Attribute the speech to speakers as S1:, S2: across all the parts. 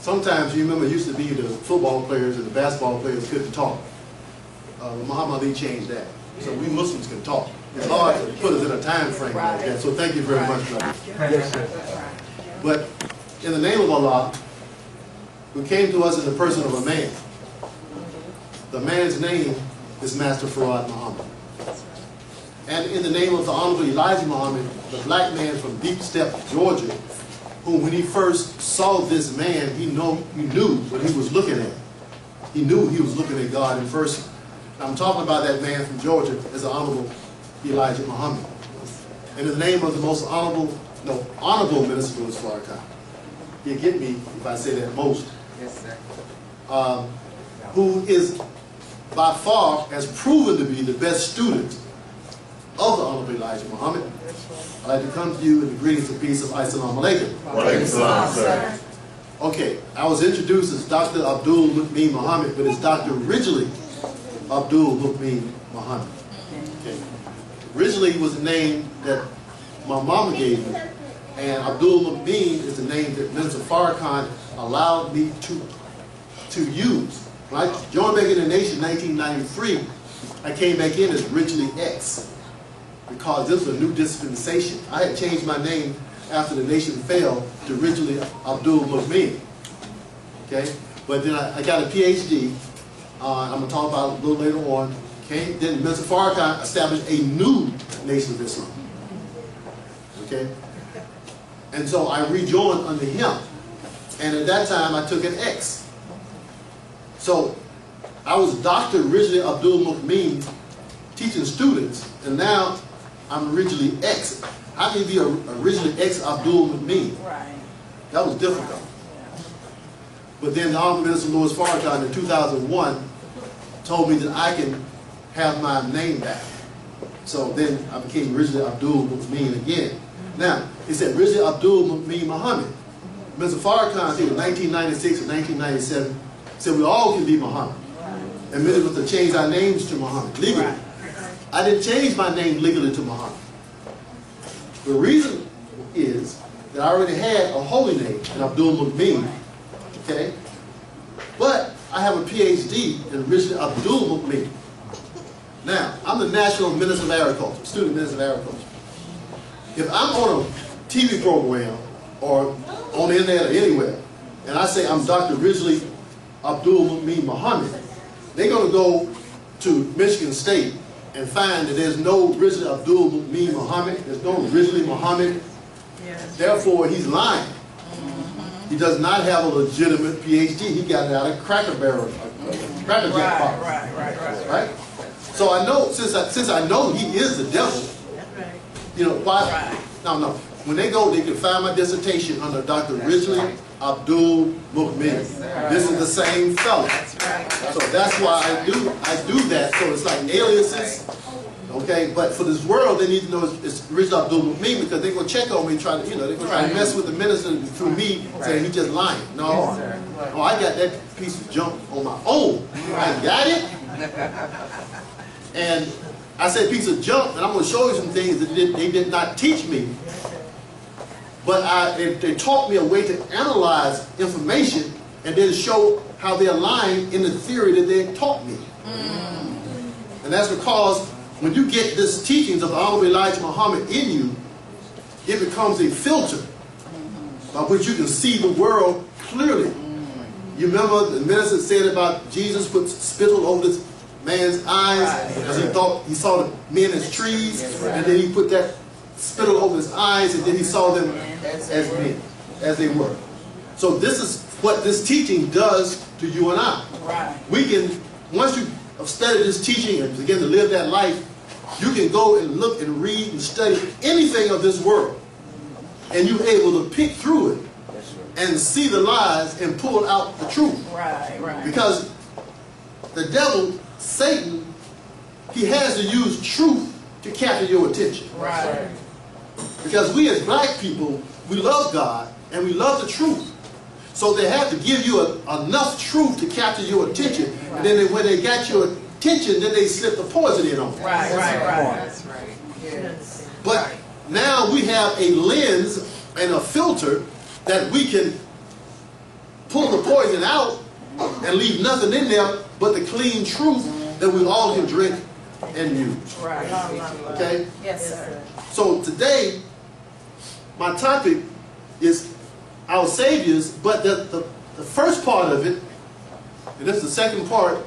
S1: Sometimes you remember it used to be the football players and the basketball players couldn't talk. Muhammad Ali changed that. So we Muslims can talk. It's hard to put us in a time frame like that. So thank you very much, brother.
S2: Yes, sir.
S1: But in the name of Allah, who came to us in the person of a man. The man's name is Master Farad Muhammad. And in the name of the Honorable Elijah Muhammad, the black man from Deep Step, Georgia, who when he first saw this man, he knew what he was looking at. He knew he was looking at God in person. I'm talking about that man from Georgia as the Honorable Elijah Muhammad. And in the name of the most honorable Minister Louis Farrakhan. You get me if I say that most.
S2: Yes, sir.
S1: Who is by far has proven to be the best student of the Honorable Elijah Muhammad. I'd like to come to you in the greetings of peace of Assalamu alaikum.
S3: Walaikum salam, sir.
S1: Okay, I was introduced as Dr. Abdul Mukmeen Muhammad, but it's Dr. Ridgely Abdul Mukmeen Muhammad. Okay. Ridgely was the name that my mama gave me, and Abdul Mukmeen is the name that Minister Farrakhan allowed me to use. When I joined back in the nation in 1993, I came back in as Ridgely X, because this was a new dispensation. I had changed my name after the nation fell to Ridgely Abdul Mukmeen. Okay? But then I got a PhD. I'm going to talk about it a little later on. Okay? Then Mr. Farrakhan established a new Nation of Islam. Okay? And so I rejoined under him. And at that time I took an X. So I was Dr. Ridgely Abdul Mukmeen teaching students, and now I'm Ridgely X. How can you be a Ridgely X Abdul Mukmeen?
S4: Right.
S1: That was difficult. But then the Honorable Minister Louis Farrakhan in 2001 told me that I can have my name back. So then I became Ridgely Abdul Mukmeen again. Now, he said Ridgely Abdul Mukmeen Muhammad. Mr. Farrakhan said in 1996 and 1997, said we all can be Muhammad. And many of us have changed our names to Muhammad legally. I didn't change my name legally to Muhammad. The reason is that I already had a holy name in Abdul Mukmeen. Okay? But I have a PhD in Ridgely Abdul Mukmeen. Now, I'm the National Minister of Agriculture, Student Minister of Agriculture. If I'm on a TV program or on the internet or anywhere, and I say I'm Dr. Ridgely Abdul Mukmeen Muhammad, they're going to go to Michigan State and find that there's no Ridgely Abdul Mukmeen Muhammad, there's no Ridgely Muhammad.
S4: Yes.
S1: Therefore, he's lying. He does not have a legitimate PhD. He got it out of Cracker Barrel, Cracker Jack box. Right? So I know, since I know he is the devil, you know, why? No. When they go, they can find my dissertation under Dr. Ridgely Abdul Mukmeen. This is the same fellow. So that's why I do that. So it's like aliases. Okay, but for this world, they need to know it's Ridgely Abdul Mukmeen, because they're going to check on me, try to, they're going to try to mess with the minister through me, saying he's just lying. No, I got that piece of junk on my own. I got it. And I said piece of junk, and I'm going to show you some things that they did not teach me. But they taught me a way to analyze information and then show how they're lying in the theory that they taught me. And that's because when you get this teachings of the Honorable Elijah Muhammad in you, it becomes a filter by which you can see the world clearly. You remember the minister said about Jesus put spittle over this man's eyes because he thought he saw the men as trees, and then he put that spittle over his eyes, and then he saw them as men, as they were. So this is what this teaching does to you and I. We can, once you have studied this teaching and begin to live that life, you can go and look and read and study anything of this world, and you're able to pick through it and see the lies and pull out the truth. Because the devil, Satan, he has to use truth to capture your attention. Because we as black people, we love God and we love the truth. So they have to give you enough truth to capture your attention. And then when they got your attention, then they slip the poison in on it. But now we have a lens and a filter that we can pull the poison out and leave nothing in there but the clean truth that we all can drink and use.
S2: Right.
S1: Okay?
S2: Yes, sir.
S1: So today, my topic is our saviors, but the first part of it, and this is the second part,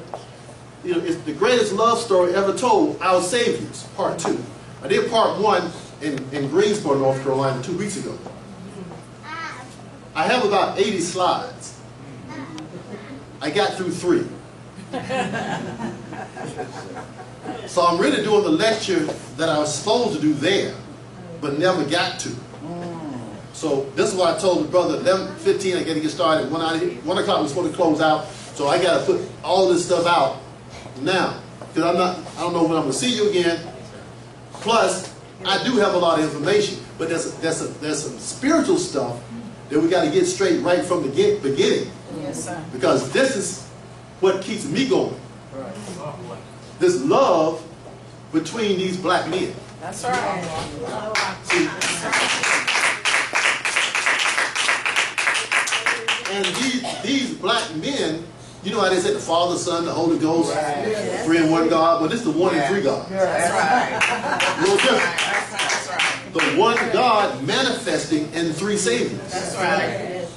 S1: it's the greatest love story ever told, Our Saviors, part 2. I did part 1 in Greensboro, North Carolina 2 weeks ago. I have about 80 slides. I got through 3. So I'm really doing the lecture that I was supposed to do there, but never got to. So this is what I told the brother, 11:15, I got to get started. 1 o'clock was supposed to close out, so I got to put all this stuff out now, because I don't know when I'm going to see you again. Plus, I do have a lot of information, but there's some spiritual stuff that we got to get straight right from the beginning.
S2: Yes, sir.
S1: Because this is what keeps me going. This love between these black men.
S2: That's right.
S1: See, and these black men, you know how they say the Father, Son, the Holy Ghost, three in one God. Well, this is the one and three God.
S2: That's right.
S1: A little different.
S2: That's right.
S1: The one God manifesting in 3 saviors.
S2: That's right.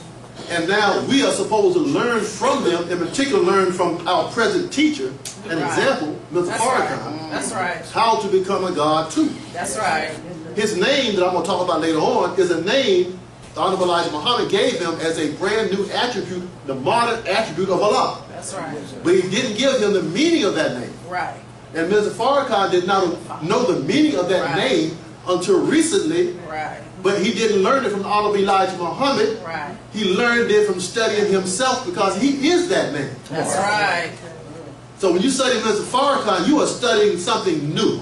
S1: And now we are supposed to learn from them, in particular learn from our present teacher, an example, Mr.
S2: That's
S1: Farrakhan,
S2: right. That's right.
S1: how to become a God too.
S2: That's right.
S1: His name that I'm going to talk about later on is a name the Honorable Elijah Muhammad gave him as a brand new attribute, the modern attribute of Allah.
S2: That's right.
S1: But he didn't give him the meaning of that name.
S2: Right.
S1: And Mr. Farrakhan did not know the meaning of that name until recently.
S2: Right.
S1: But he didn't learn it from the Honorable Elijah Muhammad.
S2: Right.
S1: He learned it from studying himself because he is that man.
S2: That's right.
S1: So when you study Mr. Farrakhan, you are studying something new.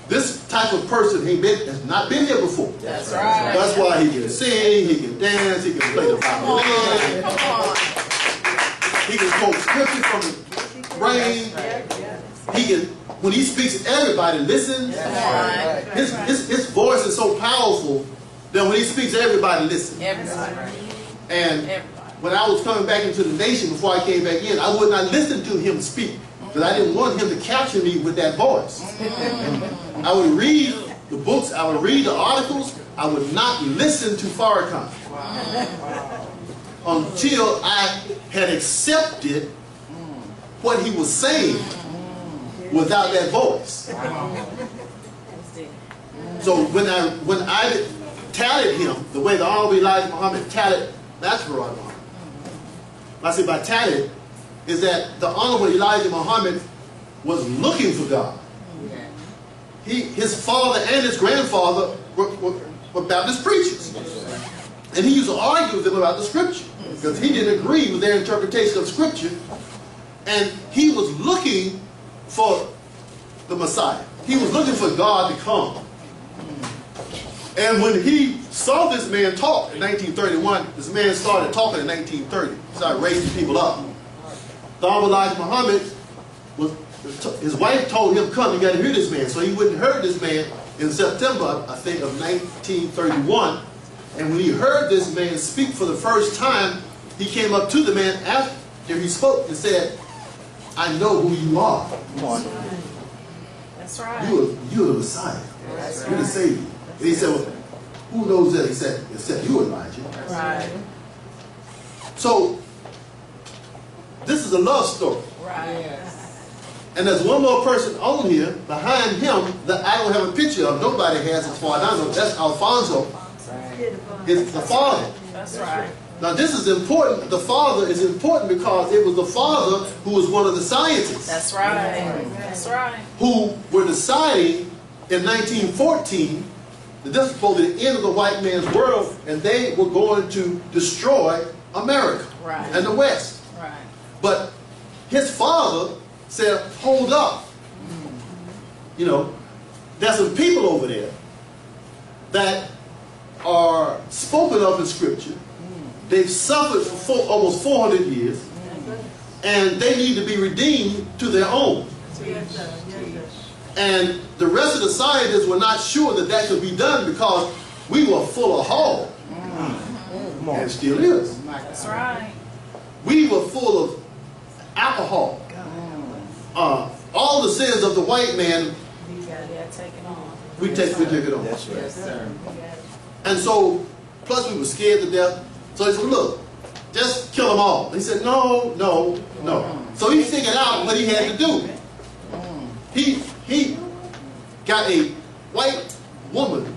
S1: This type of person has not been here before.
S2: That's right.
S1: That's why he can sing, he can dance, he can play the violin.
S2: Come on.
S1: He can quote scripture from the brain. He can, when he speaks, everybody listens. His voice is so powerful that when he speaks, everybody listens.
S2: Everybody.
S1: And when I was coming back into the nation before I came back in, I would not listen to him speak because I didn't want him to capture me with that voice. I would read the books, I would read the articles, I would not listen to Farrakhan until I had accepted what he was saying without that voice. So when I tallied him the way the Honorable Elijah Muhammad tallied Farrakhan, what I say by tallied is that the Honorable Elijah Muhammad was looking for God. His father and his grandfather were Baptist preachers. And he used to argue with them about the scripture because he didn't agree with their interpretation of scripture. And he was looking for the Messiah. He was looking for God to come. And when he saw this man talk in 1931, this man started talking in 1930. He started raising people up. The Honorable Elijah Muhammad, his wife told him, come, you got to hear this man. So he went and heard this man in September, I think, of 1931. And when he heard this man speak for the first time, he came up to the man after he spoke and said, I know who you are.
S2: That's right.
S1: You're the Messiah. You're the Savior. And he said, well, who knows that except you, Elijah?
S2: Right.
S1: So, this is a love story.
S2: Right.
S1: And there's one more person on here, behind him, that I don't have a picture of. Nobody has, as far as I know. That's Alfonso. It's the father.
S2: That's right.
S1: Now this is important. The father is important because it was the father who was one of the scientists.
S2: That's right. That's right.
S1: Who were deciding in 1914 that this was supposed to be the end of the white man's world and they were going to destroy America and the West.
S2: Right.
S1: But his father said, hold up. You know, there's some people over there that are spoken of in Scripture. They've suffered for almost 400 years, and they need to be redeemed to their own. And the rest of the scientists were not sure that that could be done because we were full of hog. and still is.
S2: That's right.
S1: We were full of alcohol. All the sins of the white man,
S2: Yeah, take it on.
S1: we take it on.
S3: That's right.
S2: Yes, sir.
S1: And so, plus we were scared to death. So he said, look, just kill them all. He said, no, no, no. So he figured out what he had to do. He got a white woman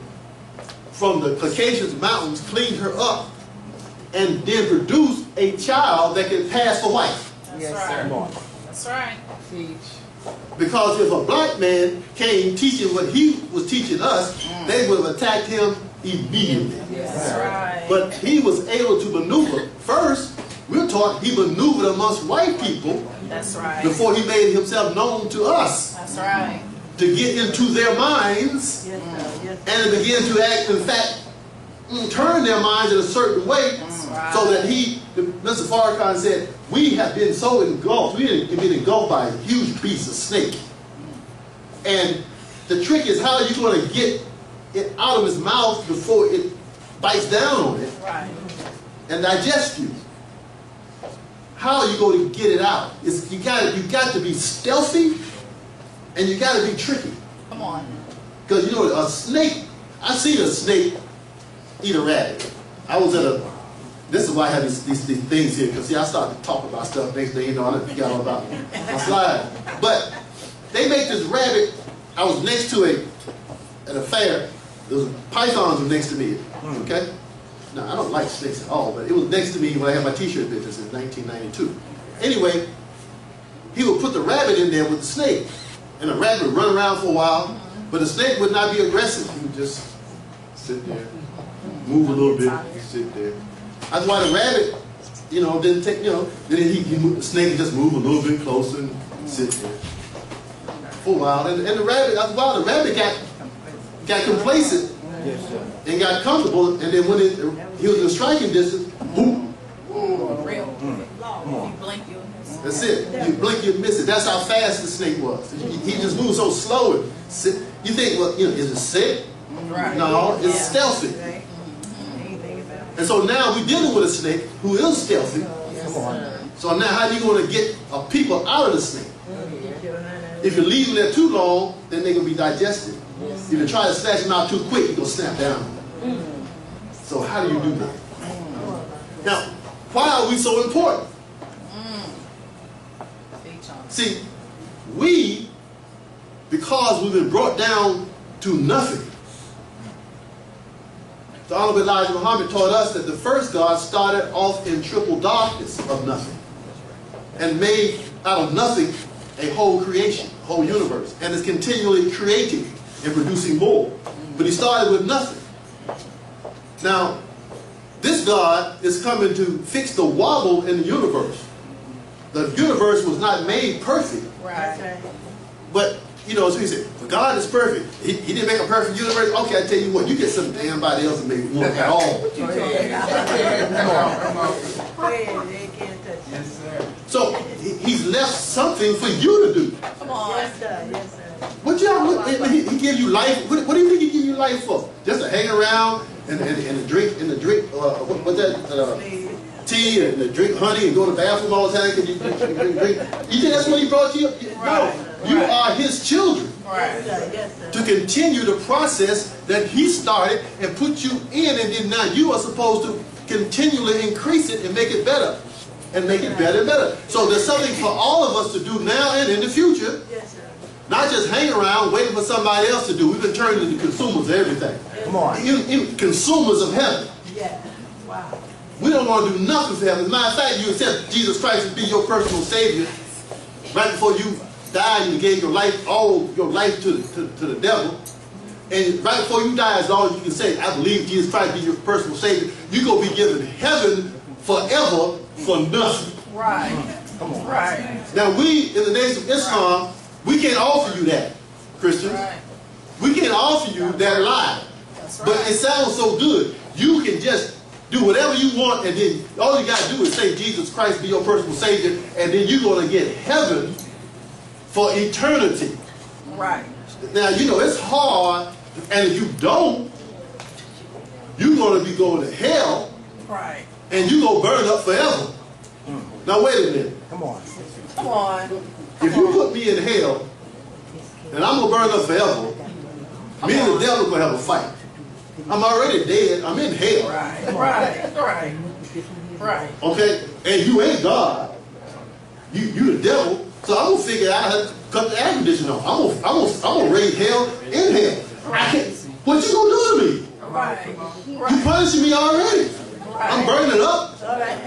S1: from the Caucasus Mountains, cleaned her up, and then produced a child that could pass for white.
S2: That's
S3: Yes,
S2: right.
S3: sir.
S2: That's right.
S1: Because if a black man came teaching what he was teaching us, they would have attacked him immediately.
S2: That's right.
S1: But he was able to maneuver. First, we're taught he maneuvered amongst white people
S2: That's right.
S1: before he made himself known to us,
S2: That's right.
S1: to get into their minds and to begin to act, in fact, turn their minds in a certain way,
S2: right.
S1: so that Mr. Farrakhan said, we have been so engulfed, we have been engulfed by a huge piece of snake. And the trick is, how are you going to get it out of his mouth before it bites down on it
S2: Right.
S1: and digest you? How are you going to get it out? You got to be stealthy, and you got to be tricky.
S2: Come on.
S1: Because you know, a snake, I've seen a snake eat a rabbit. I was at this is why I have these things here, because see, I started to talk about stuff, next thing you know, I forgot all about my slide. But they make this rabbit. I was next to at a fair. There was pythons were next to me. Okay? Now, I don't like snakes at all, but it was next to me when I had my t-shirt business in 1992. Anyway, he would put the rabbit in there with the snake, and the rabbit would run around for a while, but the snake would not be aggressive. He would just sit there, move a little bit, sit there. That's why the rabbit, didn't take, then the snake would just move a little bit closer and sit there for a while. And the rabbit, that's why the rabbit got complacent.
S3: Yes, sir.
S1: And got comfortable, and then when he was in striking distance, boom.
S2: Real. You blink, you'll miss.
S1: That's it. You blink, you miss it. That's how fast the snake was. He just moved so slow. You think, well, is it sick?
S2: Right.
S1: No, it's stealthy. And so now we're dealing with a snake who is stealthy.
S3: Come on.
S1: So now how are you going to get people out of the snake? If you leave them there too long, then they're going to be digested. If you try to snatch them out too quick, you're going to snap down. So how do you do that? Now, why are we so important? See, because we've been brought down to nothing. The Honorable Elijah Muhammad taught us that the first God started off in triple darkness of nothing and made out of nothing a whole creation, a whole universe, and is continually creating and producing more. But he started with nothing. Now, this God is coming to fix the wobble in the universe. The universe was not made perfect.
S2: Right.
S1: But, so he said, well, God is perfect. He didn't make a perfect universe. Okay, I tell you what, you get some damn body else and make one at all.
S3: Yes, sir.
S1: So he's left something for you to do.
S2: Come on.
S4: Yes, sir. Yes, sir.
S1: He give you life. What do you think he give you life for? Just to hang around and drink what's that? Tea and to drink honey and go to the bathroom all the time because you drink. You think that's what he brought you? No, you are his children.
S2: Right.
S4: Yes, sir.
S1: To continue the process that he started and put you in, and then now you are supposed to continually increase it and make it better. And make it better and better. So there's something for all of us to do now and in the future.
S4: Yes, sir.
S1: Not just hang around waiting for somebody else to do. We've been turning into consumers of everything.
S3: Come on.
S1: Consumers of heaven.
S4: Yeah. Wow.
S1: We don't want to do nothing for heaven. As a matter of fact, you accept Jesus Christ to be your personal Savior. Right before you died, you gave your life, all your life to the devil. And right before you die, as long as you can say, I believe Jesus Christ be your personal Savior, you're going to be given heaven forever for nothing.
S2: Right.
S3: Come on.
S2: Right.
S1: Now we, in the Nation of Islam, we can't offer you that, Christians.
S2: Right.
S1: We can't offer you that lie.
S2: That's right.
S1: But it sounds so good. You can just do whatever you want, and then all you got to do is say Jesus Christ be your personal Savior, and then you're going to get heaven for eternity.
S2: Right.
S1: Now, it's hard, and if you don't, you're going to be going to hell
S2: Right.
S1: and you go burn up forever. Now wait a minute.
S3: Come on.
S2: Come on.
S1: If you put me in hell, and I'm gonna burn up forever, me and the devil gonna have a fight. I'm already dead. I'm in hell.
S2: Right. Right. Right. Right.
S1: Okay? And you ain't God. You the devil. So I'm gonna figure out how to cut the air conditioner off. I'm gonna raise hell in hell. I can't. What you gonna do to me?
S2: Right.
S1: You punishing me already. I'm burning up.
S4: All right.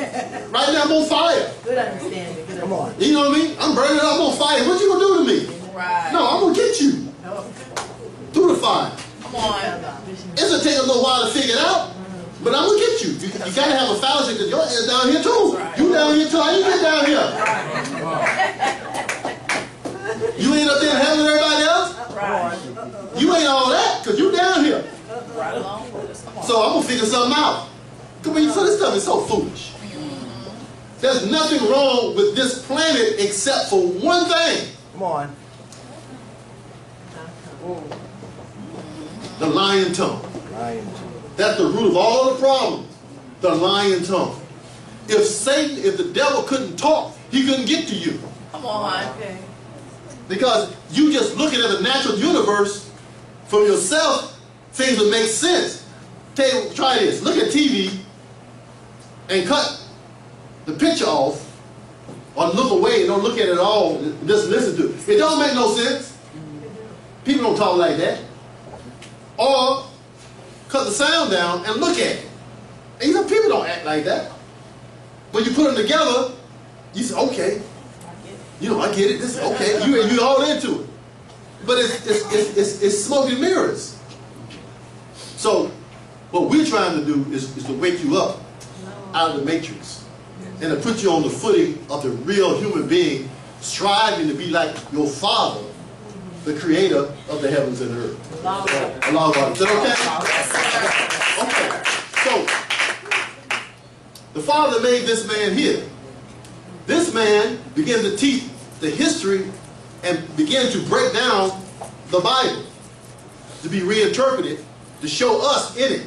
S1: Right now I'm on fire.
S4: Good understanding. Good
S3: Come on.
S1: You know what I mean? I'm burning up on fire. What you gonna do to me?
S2: Right.
S1: No, I'm gonna get you through the fire.
S2: Come on.
S1: It's gonna take a little while to figure it out, but I'm gonna get you. You gotta have a fellowship because your ass down here too. You down here too. How you get down here? You ain't up there in heaven with everybody else?
S2: Right.
S1: You ain't all that because you down here.
S2: Right along with us. Come on.
S1: So I'm gonna figure something out. Come on, so this stuff is so foolish. There's nothing wrong with this planet except for one thing.
S3: Come on.
S1: The lying tongue.
S3: Lion.
S1: That's the root of all the problems. The lying tongue. If Satan, if the devil couldn't talk, he couldn't get to you.
S2: Come on.
S4: Okay.
S1: Because you just looking at the natural universe from yourself, things would make sense. Try this. Look at TV and cut the picture off or look away and don't look at it at all. Just listen to it. It don't make no sense. People don't talk like that. Or cut the sound down and look at it. And you know, people don't act like that. When you put them together, you say, okay, you know, I get it. This is okay. You all into it. But it's smoke and mirrors. So what we're trying to do is to wake you up out of the matrix and to put you on the footing of the real human being, striving to be like your Father, the Creator of the heavens and earth. Allah. Is that okay? Okay. So the Father made this man here. This man began to teach the history and began to break down the Bible to be reinterpreted to show us in it.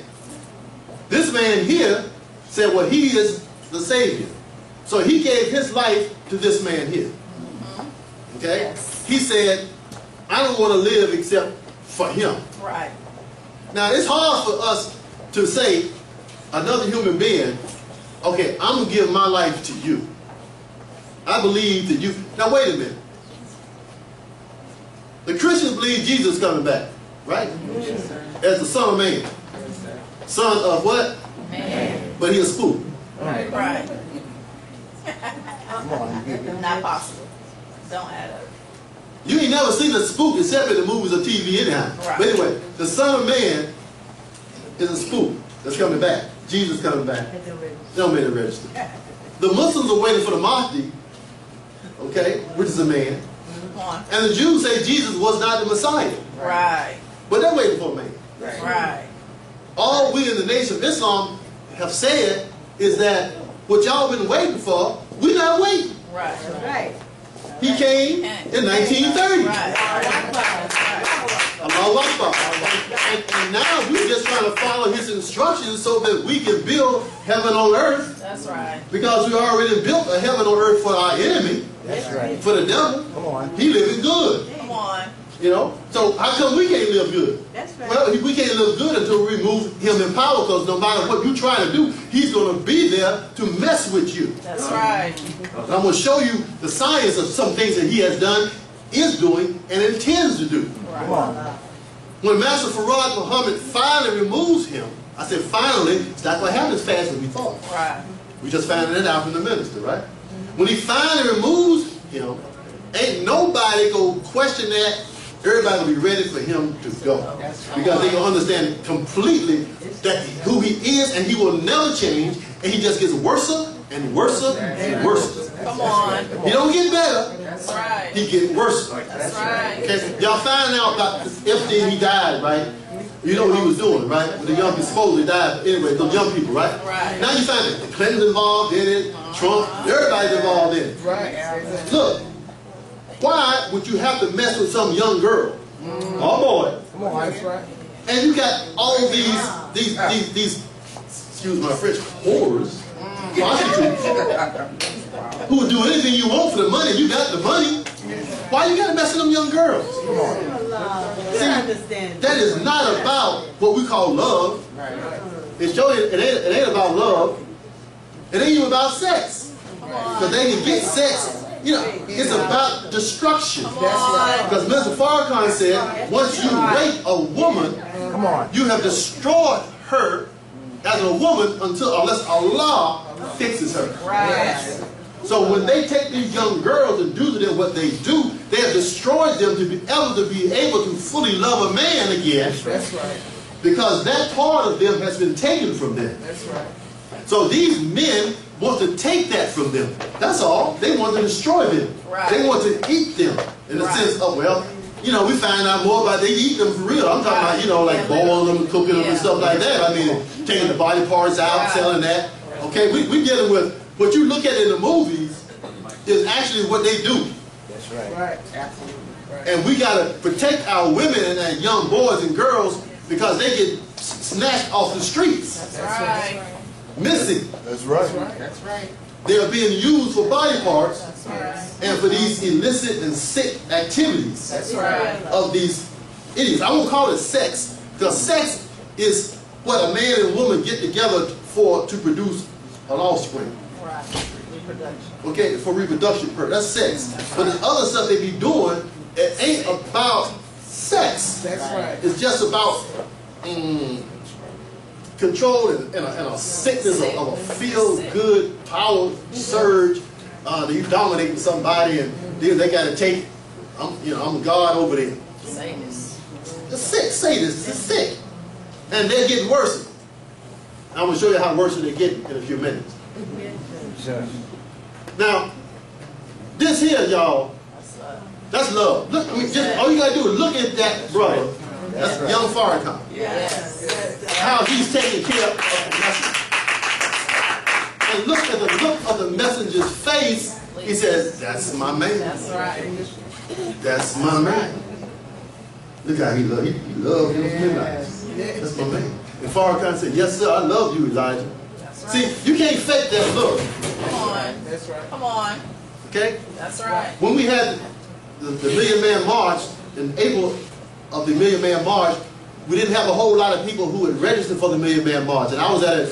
S1: This man here said, well, he is the Savior. So he gave his life to this man here. Okay?
S2: Yes.
S1: He said, I don't want to live except for him.
S2: Right.
S1: Now, it's hard for us to say, another human being, okay, I'm going to give my life to you. I believe that you... Now, wait a minute. The Christians believe Jesus is coming back, right?
S2: Yes, sir.
S1: As the Son of Man. Son of what?
S2: Man.
S1: But he a spook.
S2: Right.
S3: Come on.
S2: Not possible. Don't add up.
S1: You ain't never seen a spook except in the movies or TV anyhow.
S2: Right.
S1: But anyway, the Son of Man is a spook that's coming back. Jesus coming back. They don't make it register. The Muslims are waiting for the Mahdi, okay, which is a man.
S2: Come on.
S1: And the Jews say Jesus was not the Messiah.
S2: Right.
S1: But they're waiting for a man.
S2: Right.
S1: All we in the Nation of Islam have said is that what y'all been waiting for, we're not waiting.
S2: Right.
S4: Right.
S1: He came in 1930.
S2: Right.
S1: Allahu Akbar. And now we're just trying to follow his instructions so that we can build heaven on earth,
S2: That's right.
S1: because we already built a heaven on earth for our enemy,
S3: That's right.
S1: for the devil.
S3: Come on.
S1: He living good,
S2: Come on.
S1: you know. So how come we can't live good?
S4: That's right.
S1: Well, we can't live good until we remove him in power, because no matter what you try to do, he's going to be there to mess with you.
S2: That's right.
S1: I'm going to show you the science of some things that he has done, is doing, and intends to do.
S3: Come on.
S1: When Master Farad Muhammad finally removes him, I said finally, it's not going to happen as fast as we thought.
S2: Right.
S1: We just found it out from the minister, right? When he finally removes him, ain't nobody going to question that. Everybody will be ready for him to go. Because they will understand completely that who he is, and he will never change, and he just gets worse and worse and worse.
S2: Come on.
S1: He don't get better,
S2: That's right.
S1: he gets worse.
S2: That's right.
S1: Okay, y'all find out about this after he died, right? You know what he was doing, right? When the young people supposedly died. Anyway, those young people, right?
S2: Right.
S1: Now you find it. Clinton's involved in it, Trump, everybody's involved in it.
S2: Right.
S1: Look, why would you have to mess with some young girl? Oh boy.
S3: Come on. That's right.
S1: And you got all these excuse my French, whores, prostitutes, who would do anything you want for the money. You got the money. Why you gotta mess with them young girls? See, that is not about what we call love. It shows you it ain't about love. It ain't even about sex. Because they can get sex. You know, it's about destruction. Because Mr. Farrakhan said, once you rape a woman, you have destroyed her as a woman unless Allah fixes her. So when they take these young girls and do to them what they do, they have destroyed them to be able to fully love a man again.
S3: That's right.
S1: Because that part of them has been taken from them.
S3: That's right.
S1: So these men want to take that from them. That's all. They want to destroy them. They want to eat them. In the sense of, well, you know, we find out more about they eat them for real. I'm talking about, you know, like boiling them and cooking them and stuff like that. I mean, taking the body parts out, selling that. Okay, we dealing with what you look at in the movies is actually what they do.
S3: That's right. Absolutely. Right.
S1: And we got to protect our women and our young boys and girls because they get snatched off the streets.
S2: That's right.
S1: Missing.
S3: That's right. That's right.
S1: They are being used for body parts
S2: That's right.
S1: and for these illicit and sick activities
S2: That's right.
S1: of these idiots. I won't call it sex because sex is what a man and woman get together to produce an offspring.
S2: Right. Reproduction.
S1: Okay, for reproduction purpose. That's sex. But the other stuff they be doing, it ain't about sex.
S3: That's right.
S1: It's just about control and a sickness of a feel-good power surge. You dominating somebody and then they got to take, I'm God over there.
S2: Sadist.
S1: It's sick, sadist. It's sick. And they're getting worse. I'm going to show you how worse they're getting in a few minutes.
S3: Sure.
S1: Now, this here, y'all, that's love. Look, I mean, just all you gotta do is look at that brother. That's young Farrakhan.
S2: Yes.
S1: How he's taking care of the messenger. And look at the look of the messenger's face. He says, "That's my man.
S2: That's right.
S1: That's my man." Look how he loved. He loved his midnight. That's my man. And Farrakhan said, "Yes, sir. I love you, Elijah." See, you can't fake that look.
S2: Come on.
S3: That's right.
S2: Come on.
S1: Okay?
S2: That's right.
S1: When we had the Million Man March, in April of the Million Man March, we didn't have a whole lot of people who had registered for the Million Man March. And I was at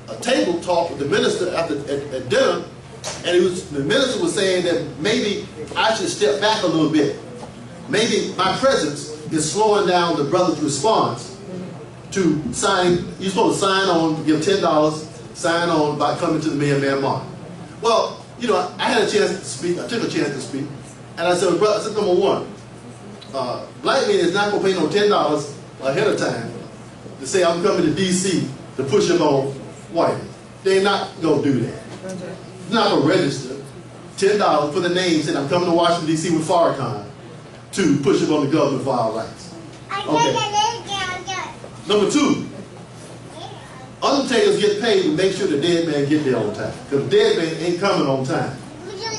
S1: a table talk with the minister at dinner, and the minister was saying that maybe I should step back a little bit. Maybe my presence is slowing down the brother's response to sign. You're supposed to sign on, give $10, sign on by coming to the Million Man March. Well, you know, I had a chance to speak. I took a chance to speak. And I said, brother, I said, number one, black men is not going to pay no $10 ahead of time to say I'm coming to D.C. to push them on white. They're not going to do that. They're not going to register $10 for the name saying I'm coming to Washington, D.C. with Farrakhan to push them on the government for our rights. Okay. Number two, undertakers get paid to make sure the dead man get there on time. Because the dead man ain't coming on time.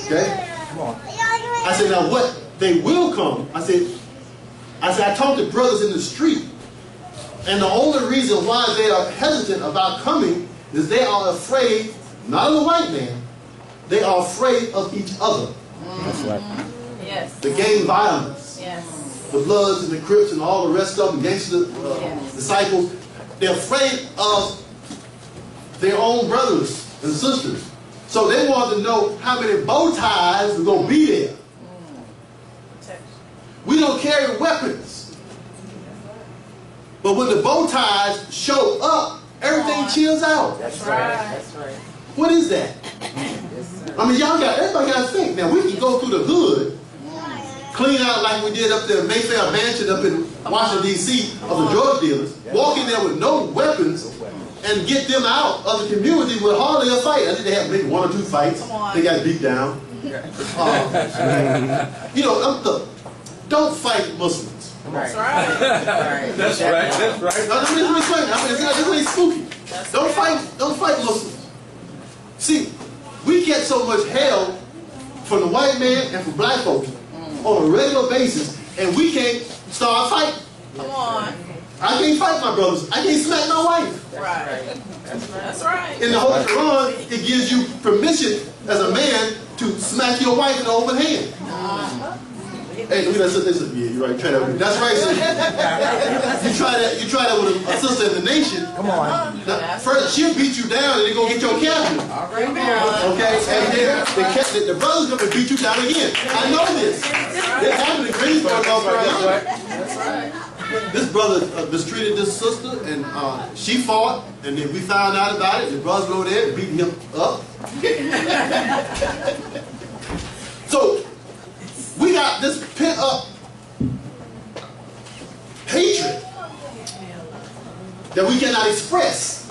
S1: Okay?
S3: Come on.
S1: I said, now what? They will come. I said, I talked to brothers in the street. And the only reason why they are hesitant about coming is they are afraid, not of the white man, they are afraid of each other.
S3: That's right.
S2: Yes.
S1: The gang violence.
S2: Yes.
S1: The Bloods and the Crips and all the rest of them, gangster disciples, they're afraid of their own brothers and sisters. So they want to know how many bow ties are going to be there. We don't carry weapons. But when the bow ties show up, everything chills out.
S2: That's right.
S3: That's right.
S1: What is that? I mean, everybody got to think. Now, we can go through the hood, clean out like we did up there in Mayfair Mansion up in Washington, D.C. of the drug dealers, walk in there with no weapons and get them out of the community with hardly a fight. I think they had maybe 1 or 2 fights. They got beat down. You know, don't fight Muslims.
S2: That's right.
S3: That's right. That's right.
S1: Now, let me explain. I mean, this ain't spooky. Don't fight Muslims. See, we get so much hell from the white man and from black folks on a regular basis, and we can't start fighting.
S2: Come on.
S1: I can't fight my brothers. I can't smack my wife.
S2: Right. That's right.
S1: In the Holy Quran, it gives you permission as a man to smack your wife in the open hand. Hey, look at that sister. Yeah, you're right. Try that with me. That's right, sister. You try that with a sister in the nation.
S3: Come on.
S1: Now, first, she'll beat you down and they're going to get your captain.
S3: All right,
S1: Okay? And then the brothers come and beat you down again. I know this. It happened in Greensboro, North Carolina.
S2: That's right.
S1: This brother mistreated this sister, and she fought, and then we found out about it. The brothers were over there beating him up. So we got this pent up hatred that we cannot express.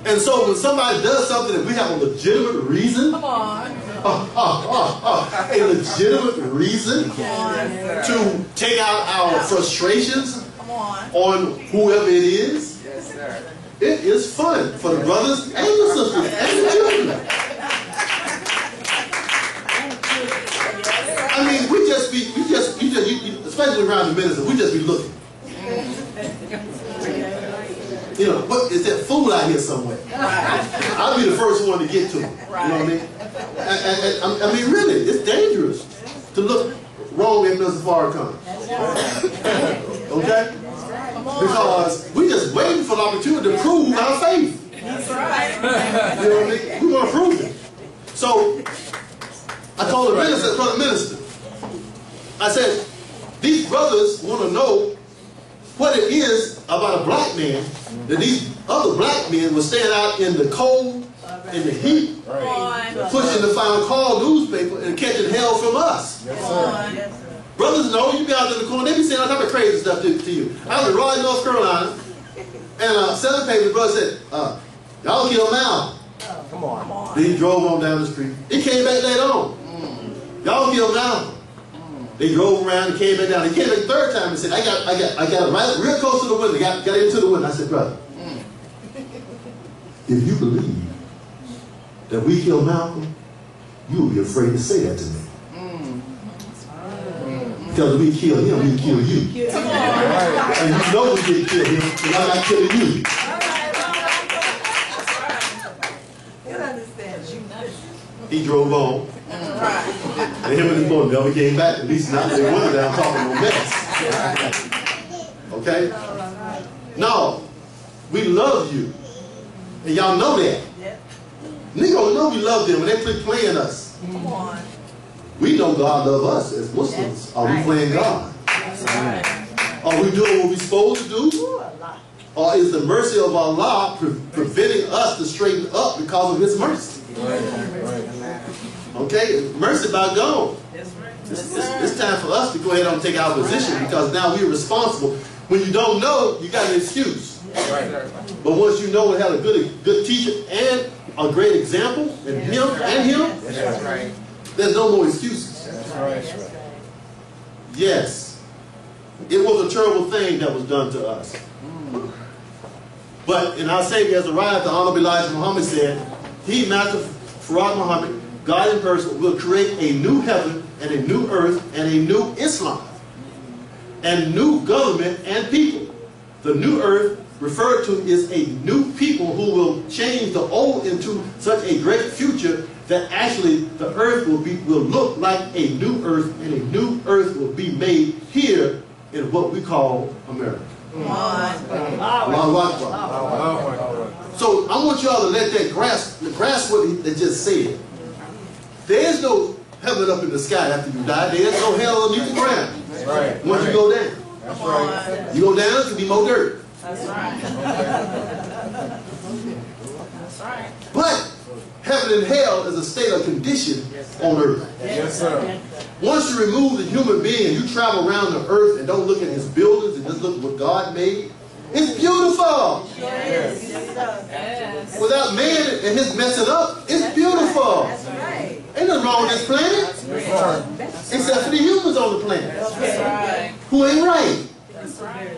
S1: And so when somebody does something that we have a legitimate reason,
S2: Come on.
S1: a legitimate reason to take out our frustrations
S2: Come on.
S1: on whoever it is,
S3: Yes, sir.
S1: it is fun for the brothers and the sisters and the children. I mean, we just be, especially around the minister, we just be looking. You know, what is that fool out here somewhere? I'll be the first one to get to him. You know what I mean? I mean, really, it's dangerous to look wrong at Mr. Farrakhan. Okay? Because we just waiting for the opportunity to prove our faith.
S2: That's right.
S1: You know what I mean? We want to prove it. So I told the minister, I said, these brothers want to know what it is about a black man that these other black men will stand out in the cold, in the heat,
S2: Come on.
S1: pushing the final call newspaper and catching hell from us.
S2: Come on.
S1: Brothers know, you be out in the corner, they be saying all type of crazy stuff to you. I was in Raleigh, North Carolina, and selling paper, the brother said, y'all kill Mal.
S3: Come on.
S1: Then he drove on down the street. He came back later on. Y'all kill Mal. They drove around and came back down. He came back the third time and said, I got it right real close to the window, got into the window. I said, brother, if you believe that we killed Malcolm, you will be afraid to say that to me. Because if we kill him, we kill you. And you know we didn't kill him, and I'm not killing you.
S4: You understand?
S1: He drove on. And him and his boy never came back. At least not they were down talking no mess. Okay? No. We love you. And y'all know that. Niggas know we love them when they quit playing us.
S2: Come on.
S1: We know God loves us as Muslims. Are we playing God? Are we doing what we're supposed to do? Or is the mercy of Allah preventing us to straighten up because of His mercy? Okay? Mercy about gone. It's time for us to go ahead and take our position because now we're responsible. When you don't know, you got an excuse. But once you know and have a good teacher and a great example in him, there's no more excuses. Yes, it was a terrible thing that was done to us. But in our Savior has arrived, the Honorable Elijah Muhammad said, He, Master Farad Muhammad, God in person, will create a new heaven and a new earth and a new Islam and new government and people. The new earth referred to is a new people who will change the old into such a great future that actually the earth will look like a new earth, and a new earth will be made here in what we call America. So I want y'all to let that grasp what they just said. There is no heaven up in the sky after you die. There is no hell underneath the ground. Once you go down. You go down, it's going to be more dirt.
S2: That's right.
S1: But heaven and hell is a state of condition on earth.
S3: Yes, sir.
S1: Once you remove the human being, you travel around the earth and don't look at his buildings and just look at what God made. It's beautiful.
S2: Yes.
S1: Without man and his messing up, it's beautiful. Ain't nothing wrong with this planet. Except for the humans on the planet.
S2: That's right.
S1: Who ain't right.
S2: That's right.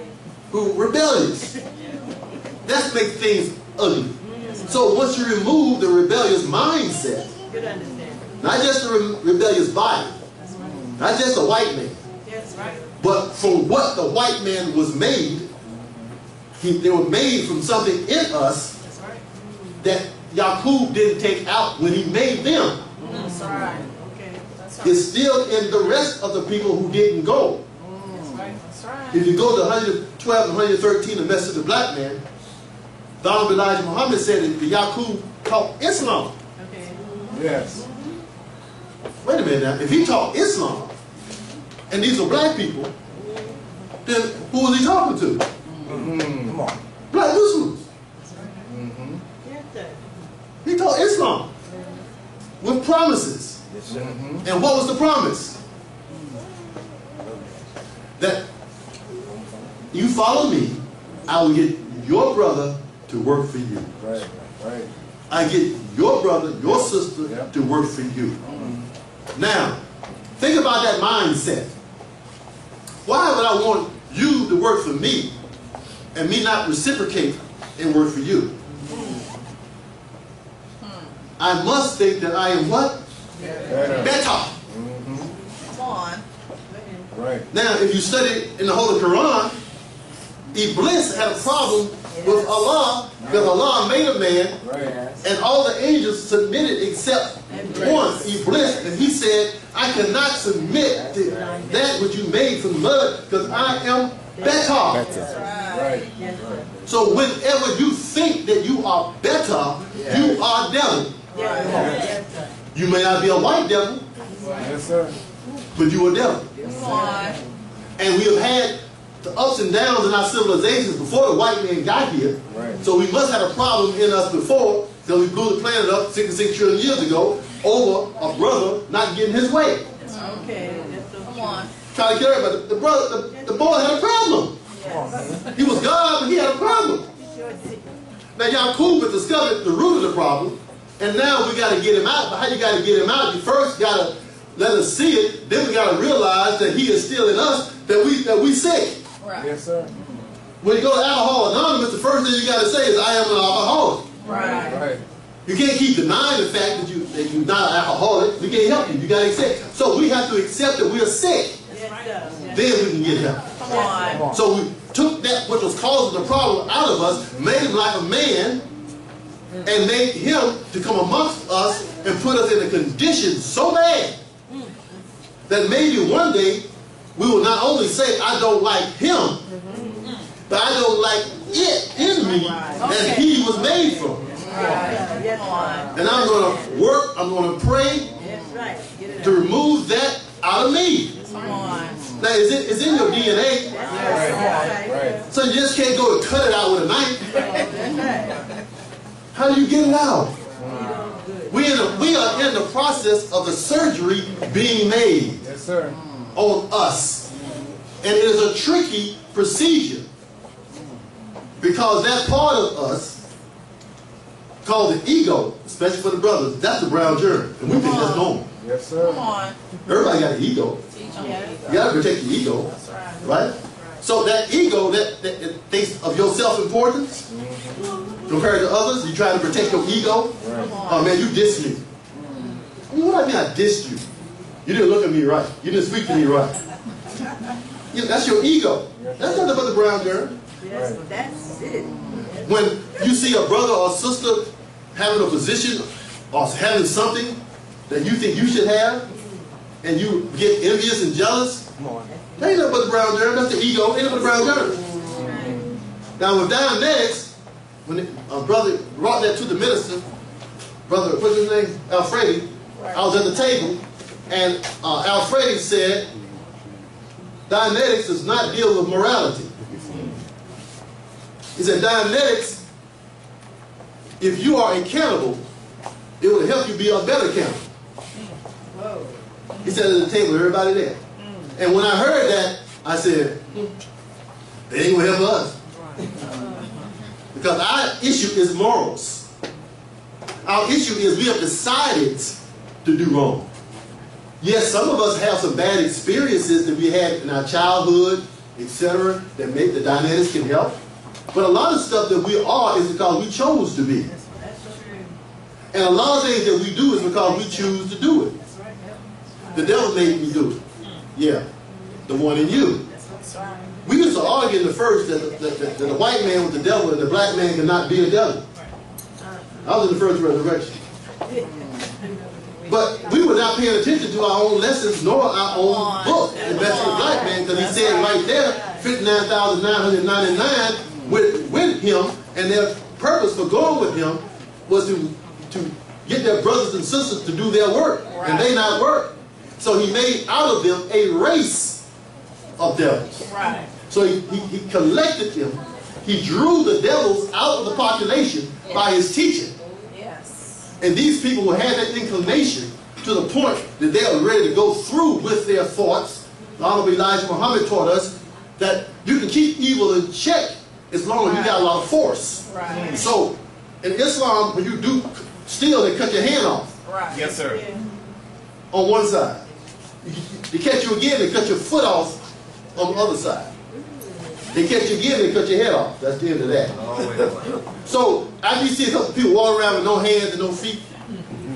S1: Who rebellious. That makes things ugly. So once you remove the rebellious mindset, not just the rebellious body, not just a white man, but from what the white man was made, They were made from something in us
S2: That's right.
S1: that Yaqub didn't take out when he made them.
S2: That's right.
S4: Okay.
S2: That's right.
S1: It's still in the rest of the people who didn't go.
S2: That's right. That's right.
S1: If you go to 112 and 113, the message of the black man, the Honorable Elijah Muhammad said that the Yaqub taught Islam.
S4: Okay.
S3: Yes.
S1: Wait a minute now. If he taught Islam, and these are black people, then who was he talking to?
S3: Come on.
S1: Black Muslims.
S4: Yes, sir.
S1: He taught Islam with promises.
S3: Yes, sir.
S1: And what was the promise? That you follow me, I will get your brother to work for you.
S3: Right. Right.
S1: I get your brother, your sister
S3: Yeah.
S1: to work for you. Now, think about that mindset. Why would I want you to work for me and me not reciprocate and work for you? I must think that I am what?
S3: Better.
S1: Better.
S2: Come on.
S3: Right.
S1: Now, if you study in the Holy Quran, Iblis had a problem with Allah because Allah made a man
S3: Right.
S1: and all the angels submitted except one, Iblis, and he said, I cannot submit to that which you made from mud because I am better.
S3: Right.
S4: Yes, sir.
S1: So whenever you think that you are better, you are devil.
S4: Yes, sir. Yes, sir.
S1: You may not be a white devil,
S3: Yes, sir.
S1: but you are devil.
S2: Come on.
S1: And we have had the ups and downs in our civilizations before the white man got here.
S3: Right.
S1: So we must have a problem in us before, because we blew the planet up 66 trillion years ago over a brother not getting his way.
S4: Okay. That's so
S2: Come
S4: true.
S2: on.
S1: Trying to carry, but the brother, the boy had a problem. He was God, but he had a problem.
S4: Sure did.
S1: Now Yaqub has discovered the root of the problem, and now we got to get him out. But how you got to get him out? You first got to let us see it. Then we got to realize that he is still in us. That we sick.
S2: Right.
S3: Yes, sir.
S1: When you go to Alcohol Anonymous, the first thing you got to say is, "I am an alcoholic."
S2: Right.
S3: Right.
S1: You can't keep denying the fact that you're not an alcoholic. We can't help you. You got to accept. So we have to accept that we are sick.
S4: Yes, sir. Yes.
S1: Then we can get help.
S2: Come on.
S1: So we took that which was causing the problem out of us, made him like a man, and made him to come amongst us and put us in a condition so bad that maybe one day we will not only say, I don't like him, but I don't like it in me that he was made from.
S4: Yes,
S2: Come on.
S1: And I'm going to work, I'm going to pray
S4: That's right. Get it
S1: to
S4: out.
S1: remove that out of me.
S2: Come on.
S1: Now, it's in your DNA,
S4: That's
S3: Right.
S1: so you just can't go and cut it out with a knife.
S4: right.
S1: How do you get it out? We are in the process of the surgery being made
S3: Yes, sir.
S1: on us. And it is a tricky procedure because that part of us called the ego, especially for the brothers, that's the brown germ. And we think that's normal.
S3: Yes, sir.
S2: Come on.
S1: Everybody got an ego.
S2: Teach them.
S1: You got to protect the ego,
S2: That's right.
S1: right? So that ego that thinks of your self-importance compared to others, you try to protect your ego. Oh man, you dissed me. What do I mean I dissed you? You didn't look at me right. You didn't speak to me right. That's your ego. That's nothing but the brown germ.
S4: Yes, that's it.
S1: When you see a brother or sister having a position or having something that you think you should have, and you get envious and jealous,
S3: Come on.
S1: that ain't nothing but the brown germ. That's the ego. Ain't nothing but the brown germ. Now with Dianetics, when a brother brought that to the minister, brother, what's his name? Alfredi. I was at the table, and Alfredi said, Dianetics does not deal with morality. He said, Dianetics, if you are a cannibal, it will help you be a better cannibal.
S4: Whoa.
S1: He said at the table, everybody there. And when I heard that, I said, they ain't gonna help us. Because our issue is morals. Our issue is we have decided to do wrong. Yes, some of us have some bad experiences that we had in our childhood, etc., that make the Dianetics can help. But a lot of stuff that we are is because we chose to be.
S4: That's true.
S1: And a lot of things that we do is because we choose to do it.
S4: That's right.
S1: The devil made me do it. Yeah, the one in you.
S2: That's right.
S1: We can used to argue in the first that the white man was the devil and the black man could not be a devil. I was in the first resurrection. But we were not paying attention to our own lessons nor our own book, the message of the black man, because he said right there, 59,999 with him, and their purpose for going with him was to get their brothers and sisters to do their work, and they not work. So he made out of them a race of devils.
S2: Right.
S1: So he collected them. He drew the devils out of the population by his teaching.
S2: Yes.
S1: And these people will have that inclination to the point that they are ready to go through with their thoughts. The Honorable Elijah Muhammad taught us that you can keep evil in check as long as you got a lot of force.
S2: Right.
S1: So in Islam, when you do steal, they cut your hand off
S2: Right.
S5: Yes, sir.
S1: on one side. They catch you again, they cut your foot off on the other side. They catch you again, they cut your head off. That's the end of that. So after you see a couple people walk around with no hands and no feet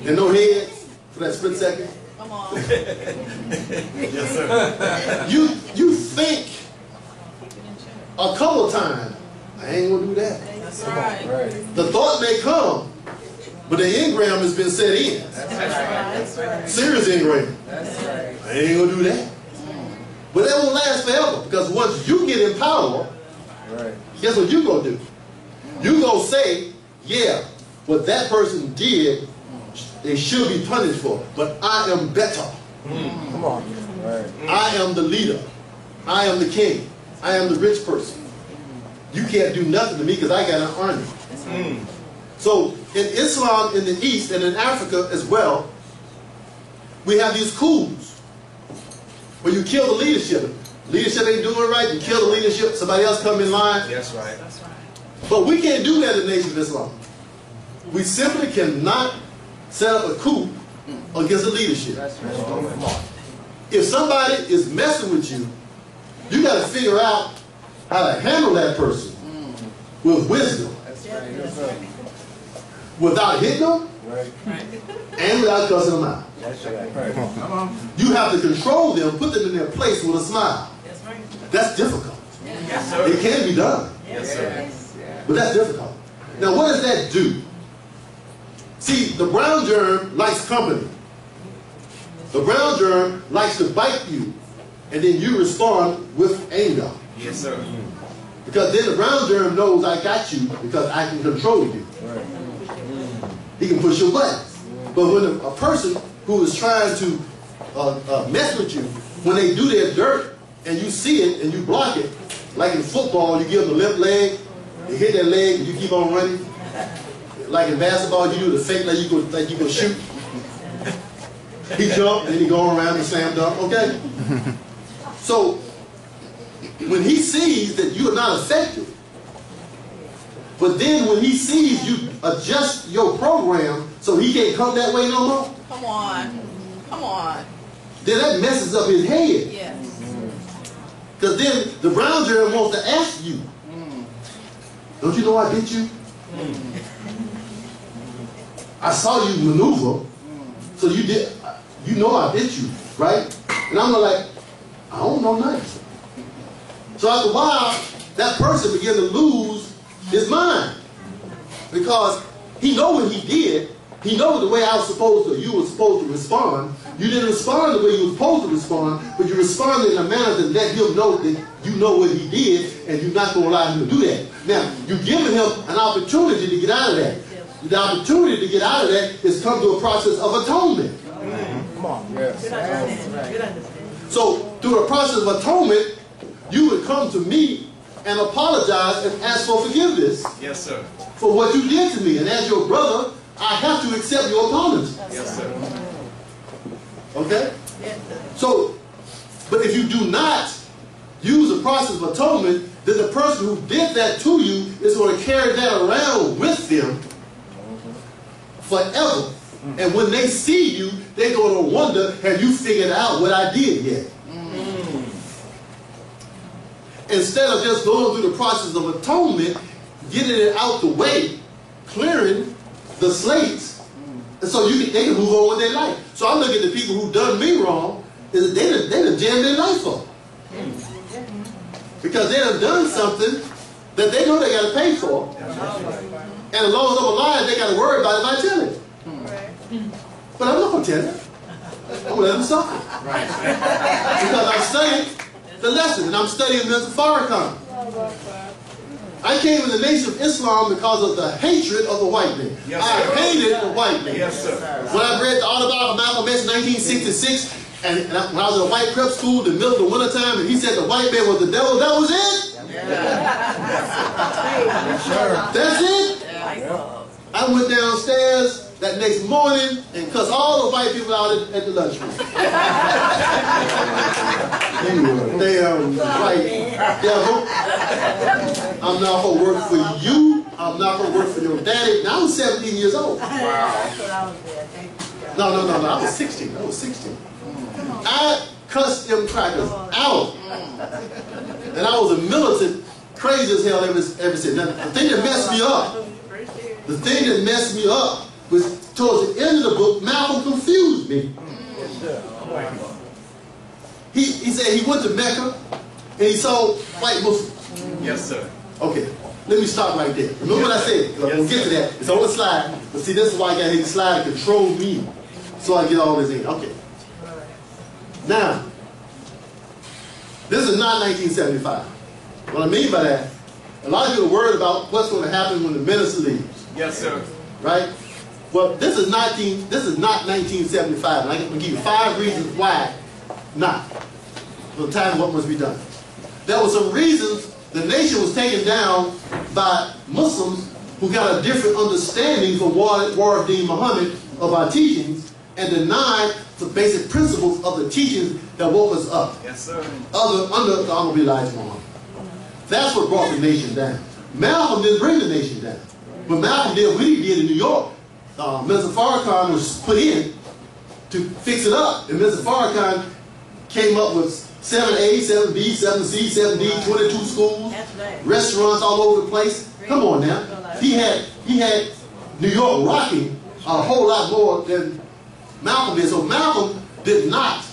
S1: and no heads for that split second,
S2: Come on.
S5: Yes, sir.
S1: you think a couple of times, I ain't gonna do that.
S2: That's right.
S3: Right.
S1: The thought may come, but the engram has been set in.
S2: That's right.
S1: Serious engram.
S3: That's right.
S1: I ain't gonna do that. But that won't last forever, because once you get in power,
S3: Right.
S1: guess what you gonna do? You gonna say, yeah, what that person did, they should be punished for, but I am better.
S3: Come on. Right.
S1: I am the leader. I am the king. I am the rich person. You can't do nothing to me because I got an army. So in Islam in the East and in Africa as well, we have these coups where you kill the leadership. Leadership ain't doing right, you kill the leadership, somebody else come in line.
S5: That's right.
S2: That's right.
S1: But we can't do that in the Nation of Islam. We simply cannot set up a coup against the leadership.
S3: That's right. Come on.
S1: If somebody is messing with you, you got to figure out how to handle that person with wisdom,
S3: That's right. Yes, sir.
S1: without hitting them
S3: Right.
S1: and without cussing them out.
S3: That's right. Come on.
S1: You have to control them, put them in their place with a smile.
S2: That's right.
S1: That's difficult.
S5: Yes, sir.
S1: It can be done,
S5: Yes, sir.
S3: Yeah.
S1: but that's difficult. Now, what does that do? See, the brown germ likes company. The brown germ likes to bite you, and then you respond with anger.
S5: Yes, sir.
S1: Because then the brown germ knows I got you because I can control you.
S3: Right.
S1: He can push your buttons. But when a person who is trying to mess with you, when they do their dirt and you see it and you block it, like in football, you give them the left leg, you hit that leg and you keep on running. Like in basketball, you do the fake like you go shoot. He jumped, then he go around and slam dunk. Okay? So when he sees that you are not effective, but then when he sees you adjust your program so he can't come that way no more,
S2: Come on. Come on.
S1: then that messes up his head.
S2: Yes.
S1: Because then the brown germ wants to ask you, don't you know I beat you? I saw you maneuver, so you know I beat you, right? And I'm like, I don't know nothing. So after a while, that person began to lose his mind. Because he know what he did. He knows the way I was supposed to, you were supposed to respond. You didn't respond the way you were supposed to respond, but you responded in a manner that let him know that you know what he did, and you're not going to allow him to do that. Now, you're giving him an opportunity to get out of that. The opportunity to get out of that is come to a process of atonement.
S3: Come on. Yes.
S4: Good understanding. Good understanding.
S1: So, through the process of atonement, you would come to me and apologize and ask for forgiveness
S5: Yes, sir.
S1: for what you did to me. And as your brother, I have to accept your apology.
S5: Yes, sir.
S1: Okay?
S4: Yes, sir.
S1: So, but if you do not use the process of atonement, then the person who did that to you is going to carry that around with them forever. And when they see you, they're going to wonder, have you figured out what I did yet? Instead of just going through the process of atonement, getting it out the way, clearing the slates, and so they can move on with their life. So I look at the people who done me wrong, they done jammed their life up. because they have done something that they know they got to pay for. And as long as I'm alive, they got to worry about it if I tell it. But I'm not going to tell it. I'm going to let them suffer. Because I'm studying the lesson, and I'm studying Mr. Farrakhan. I came in the Nation of Islam because of the hatred of the white man.
S5: Yes,
S1: I
S5: sir.
S1: hated the white man.
S5: Yes, sir.
S1: When I read the autobiography of Malcolm X in 1966, and when I was in a white prep school in the middle of the wintertime, and he said the white man was the devil, that was it. That's it. I went downstairs that next morning and cussed all the white people out at the lunchroom. Damn white devil. I'm not going to work for you. I'm not going to work for your daddy. Now I was 17 years old. No, I was 16. I was 16. I cussed them crackers out. And I was a militant, crazy as hell ever since. Now, the thing that messed me up was towards the end of the book, Malcolm confused me. He said he went to Mecca and he saw white Muslims.
S5: Yes, sir.
S1: Okay, let me stop right there. Remember what I said? We'll get to that. It's on the slide. But see, this is why I got to hit the slide to control me. So I get all this in. Okay. Now, this is not 1975. What I mean by that, a lot of people are worried about what's going to happen when the minister leaves.
S5: Yes, sir.
S1: Right? Well, this is not 1975. And I'm going to give you 5 reasons why not. For the time, what must be done. There were some reasons the nation was taken down by Muslims who got a different understanding from Warith Muhammad of our teachings and denied the basic principles of the teachings that woke us up.
S5: Yes, sir.
S1: Under the Honorable Elijah Muhammad. That's what brought the nation down. Malcolm didn't bring the nation down. But Malcolm did what he did in New York. Mr. Farrakhan was put in to fix it up. And Mr. Farrakhan came up with 7A, 7B, 7C, 7D, 22 schools, restaurants all over the place. Come on now. He had New York rocking a whole lot more than Malcolm did. So Malcolm did not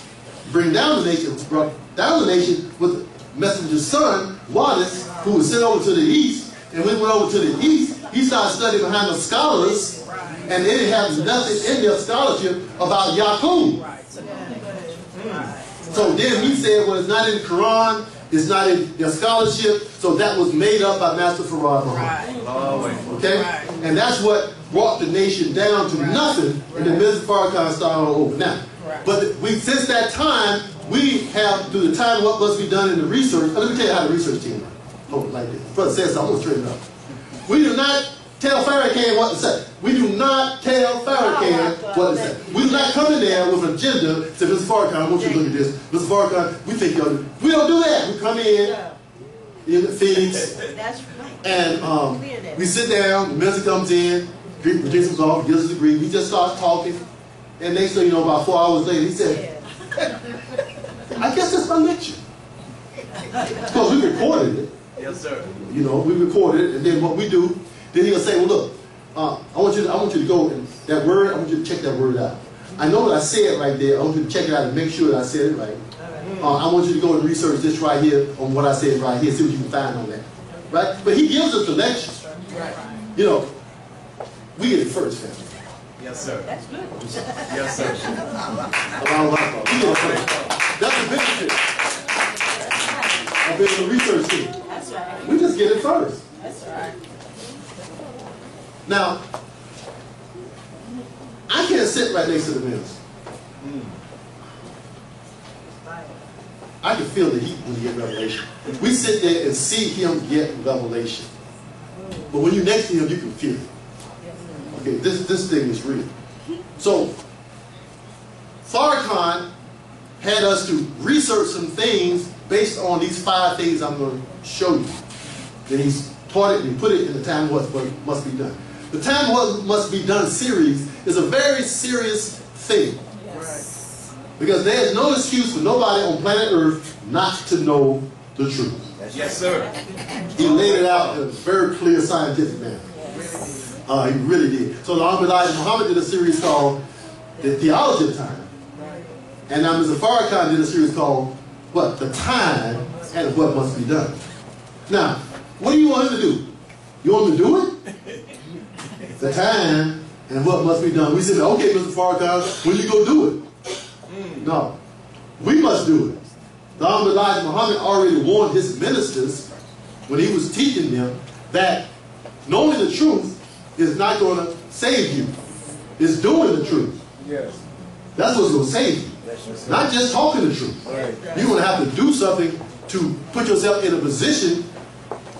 S1: bring down the nation. He brought down the nation with Messenger's son, Wallace, who was sent over to the east. And when he went over to the east, he started studying behind the scholars, and they didn't have nothing in their scholarship about Yaqub. So then he said, well, it's not in the Quran, it's not in their scholarship, so that was made up by Master Farad Muhammad. Okay? And that's what brought the nation down to nothing, and then Mr. Farrakhan started all over. Now, but since that time, we have, through the time what must be done in the research, let me tell you how the research team works. Oh, like this. Brother says, I'm going to straighten up. We do not tell Farrakhan what to say. We do not tell Farrakhan what to say. We do not come in there with an agenda and say, Mr. Farrakhan, I want you to look at this. Mr. Farrakhan, we think y'all do. We don't do that. We come in the Phoenix, and we sit down, the minister comes in, Virginia comes off, gives us a degree, we just start talking, and next thing you know, about 4 hours later, he said, I guess that's my lecture. Because we recorded it.
S5: Yes, sir.
S1: You know, we recorded it, and then what we do, then he'll say, well, look, I want you to go and that word, I want you to check that word out. I know what I said right there. I want you to check it out and make sure that I said it right. I want you to go and research this right here on what I said right here, see what you can find on that. Right? But he gives us the lecture. You know, we get it first, family.
S5: Yes, sir.
S2: That's good.
S5: Yes, sir.
S1: We get it first. That's the benefit of being a research team.
S2: That's right.
S1: We just get it first.
S2: That's right.
S1: Now, I can't sit right next to the minister. I can feel the heat when you get revelation. We sit there and see him get revelation. But when you're next to him, you can feel it. Okay, this thing is real. So, Farrakhan had us to research some things based on these 5 things I'm going to show you. Then he's taught it and he put it in the Time What Must Be Done. The Time What Must Be Done series is a very serious thing. Because there's no excuse for nobody on planet Earth not to know the truth.
S5: Yes, sir.
S1: He laid it out in a very clear scientific manner. He really did. So the Honorable Elijah Muhammad did a series called The Theology of Time. And now Mr. Farrakhan did a series called, what? The Time and what must be done. Now, what do you want him to do? You want him to do it? The time and what must be done. We said, okay, Mr. Farrakhan, when you go do it? No, we must do it. The Honorable Elijah Muhammad already warned his ministers when he was teaching them that knowing the truth is not going to save you. It's doing the truth.
S3: Yes.
S1: That's what's going to save you.
S3: That's just
S1: Not just talking the truth.
S3: right.
S1: You're going to have to do something to put yourself in a position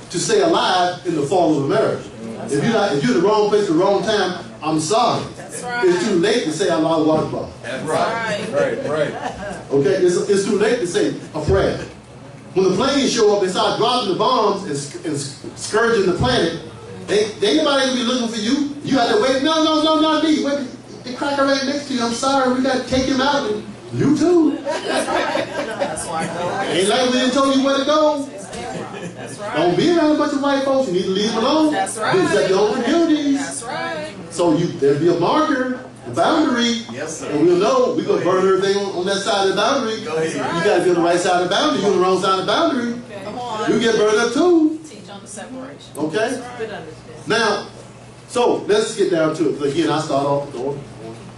S1: to stay alive in the fall of America. If you're in the wrong place at the wrong time, I'm sorry.
S2: That's right.
S1: It's too late to say Allahu Akbar.
S5: That's right.
S3: Right, right.
S1: Okay? It's too late to say a prayer. When the planes show up, they start dropping the bombs and scourging the planet. They ain't nobody gonna be looking for you. You have to wait. No, not me. Wait, the cracker right next to you. I'm sorry. We got to take him out. And you too.
S2: That's right.
S1: Ain't like we didn't tell you where to go.
S2: That's right.
S1: Don't be around a bunch of white folks. You need to leave them alone.
S2: That's right.
S1: Protect your own communities.
S2: That's right.
S1: So there'll be a marker, a boundary.
S5: Yes, sir.
S1: And we'll know we're going to burn everything on that side of the boundary.
S5: Go ahead.
S1: You got to be on the right side of the boundary. You're on the wrong side of the boundary.
S2: Come on.
S1: You get burned up too.
S2: Teach on the separation.
S1: Okay?
S4: Good understanding.
S1: Now, so let's get down to it. Again, I start off with the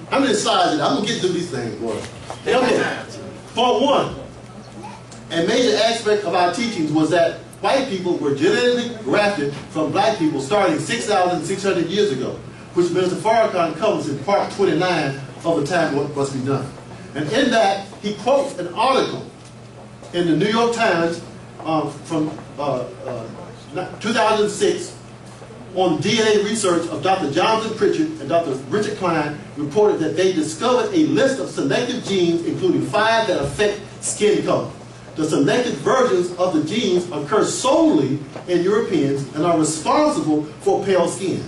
S1: how many slides is it? I'm going to get through these things, boy. Okay. For one, a major aspect of our teachings was that white people were genetically grafted from black people starting 6,600 years ago, which Minister Farrakhan covers in part 29 of The Time What Must Be Done. And in that, he quotes an article in the New York Times from 2006 on DNA research of Dr. Jonathan Pritchard and Dr. Richard Klein reported that they discovered a list of selective genes, including 5 that affect skin color. The selected versions of the genes occur solely in Europeans and are responsible for pale skin.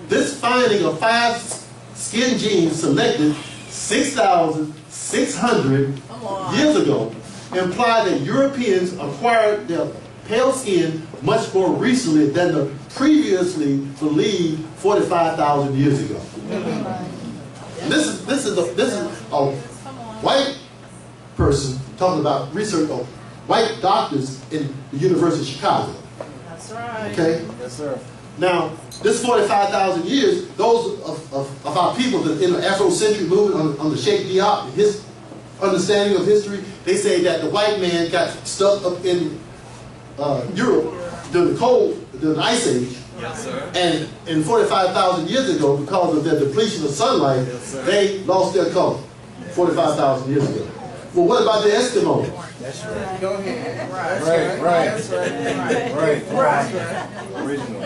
S1: This finding of 5 skin genes selected 6,600 years ago implied that Europeans acquired their pale skin much more recently than the previously believed 45,000 years ago. This is a white person talking about research of white doctors in the University of Chicago.
S2: That's right.
S1: Okay?
S3: Yes, sir.
S1: Now, this 45,000 years, those of our people that in the Afrocentric movement on the Sheikh Diop, his understanding of history, they say that the white man got stuck up in Europe during the Ice Age.
S5: Yes, sir.
S1: And in 45,000 years ago, because of their depletion of sunlight, they lost their color 45,000 years ago. Well, what about the Eskimos?
S3: That's right.
S4: Go ahead.
S3: Right, right. Original.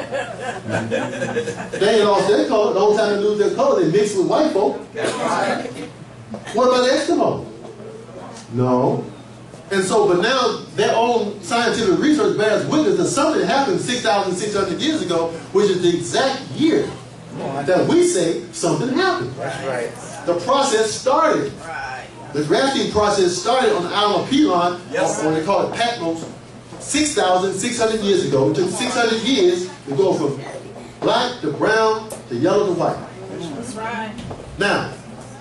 S1: They ain't lost their color. The only time they lose their color, they mix with white folk. What about the Eskimos? No. And so, but now their own scientific research bears witness that something happened 6,600 years ago, which is the exact year that we say something happened.
S3: That's right.
S1: The process started. The grafting process started on the island of Pelon, or they call it Patmos, 6,600 years ago. It took 600 years to go from black to brown to yellow to white.
S2: That's right.
S1: Now,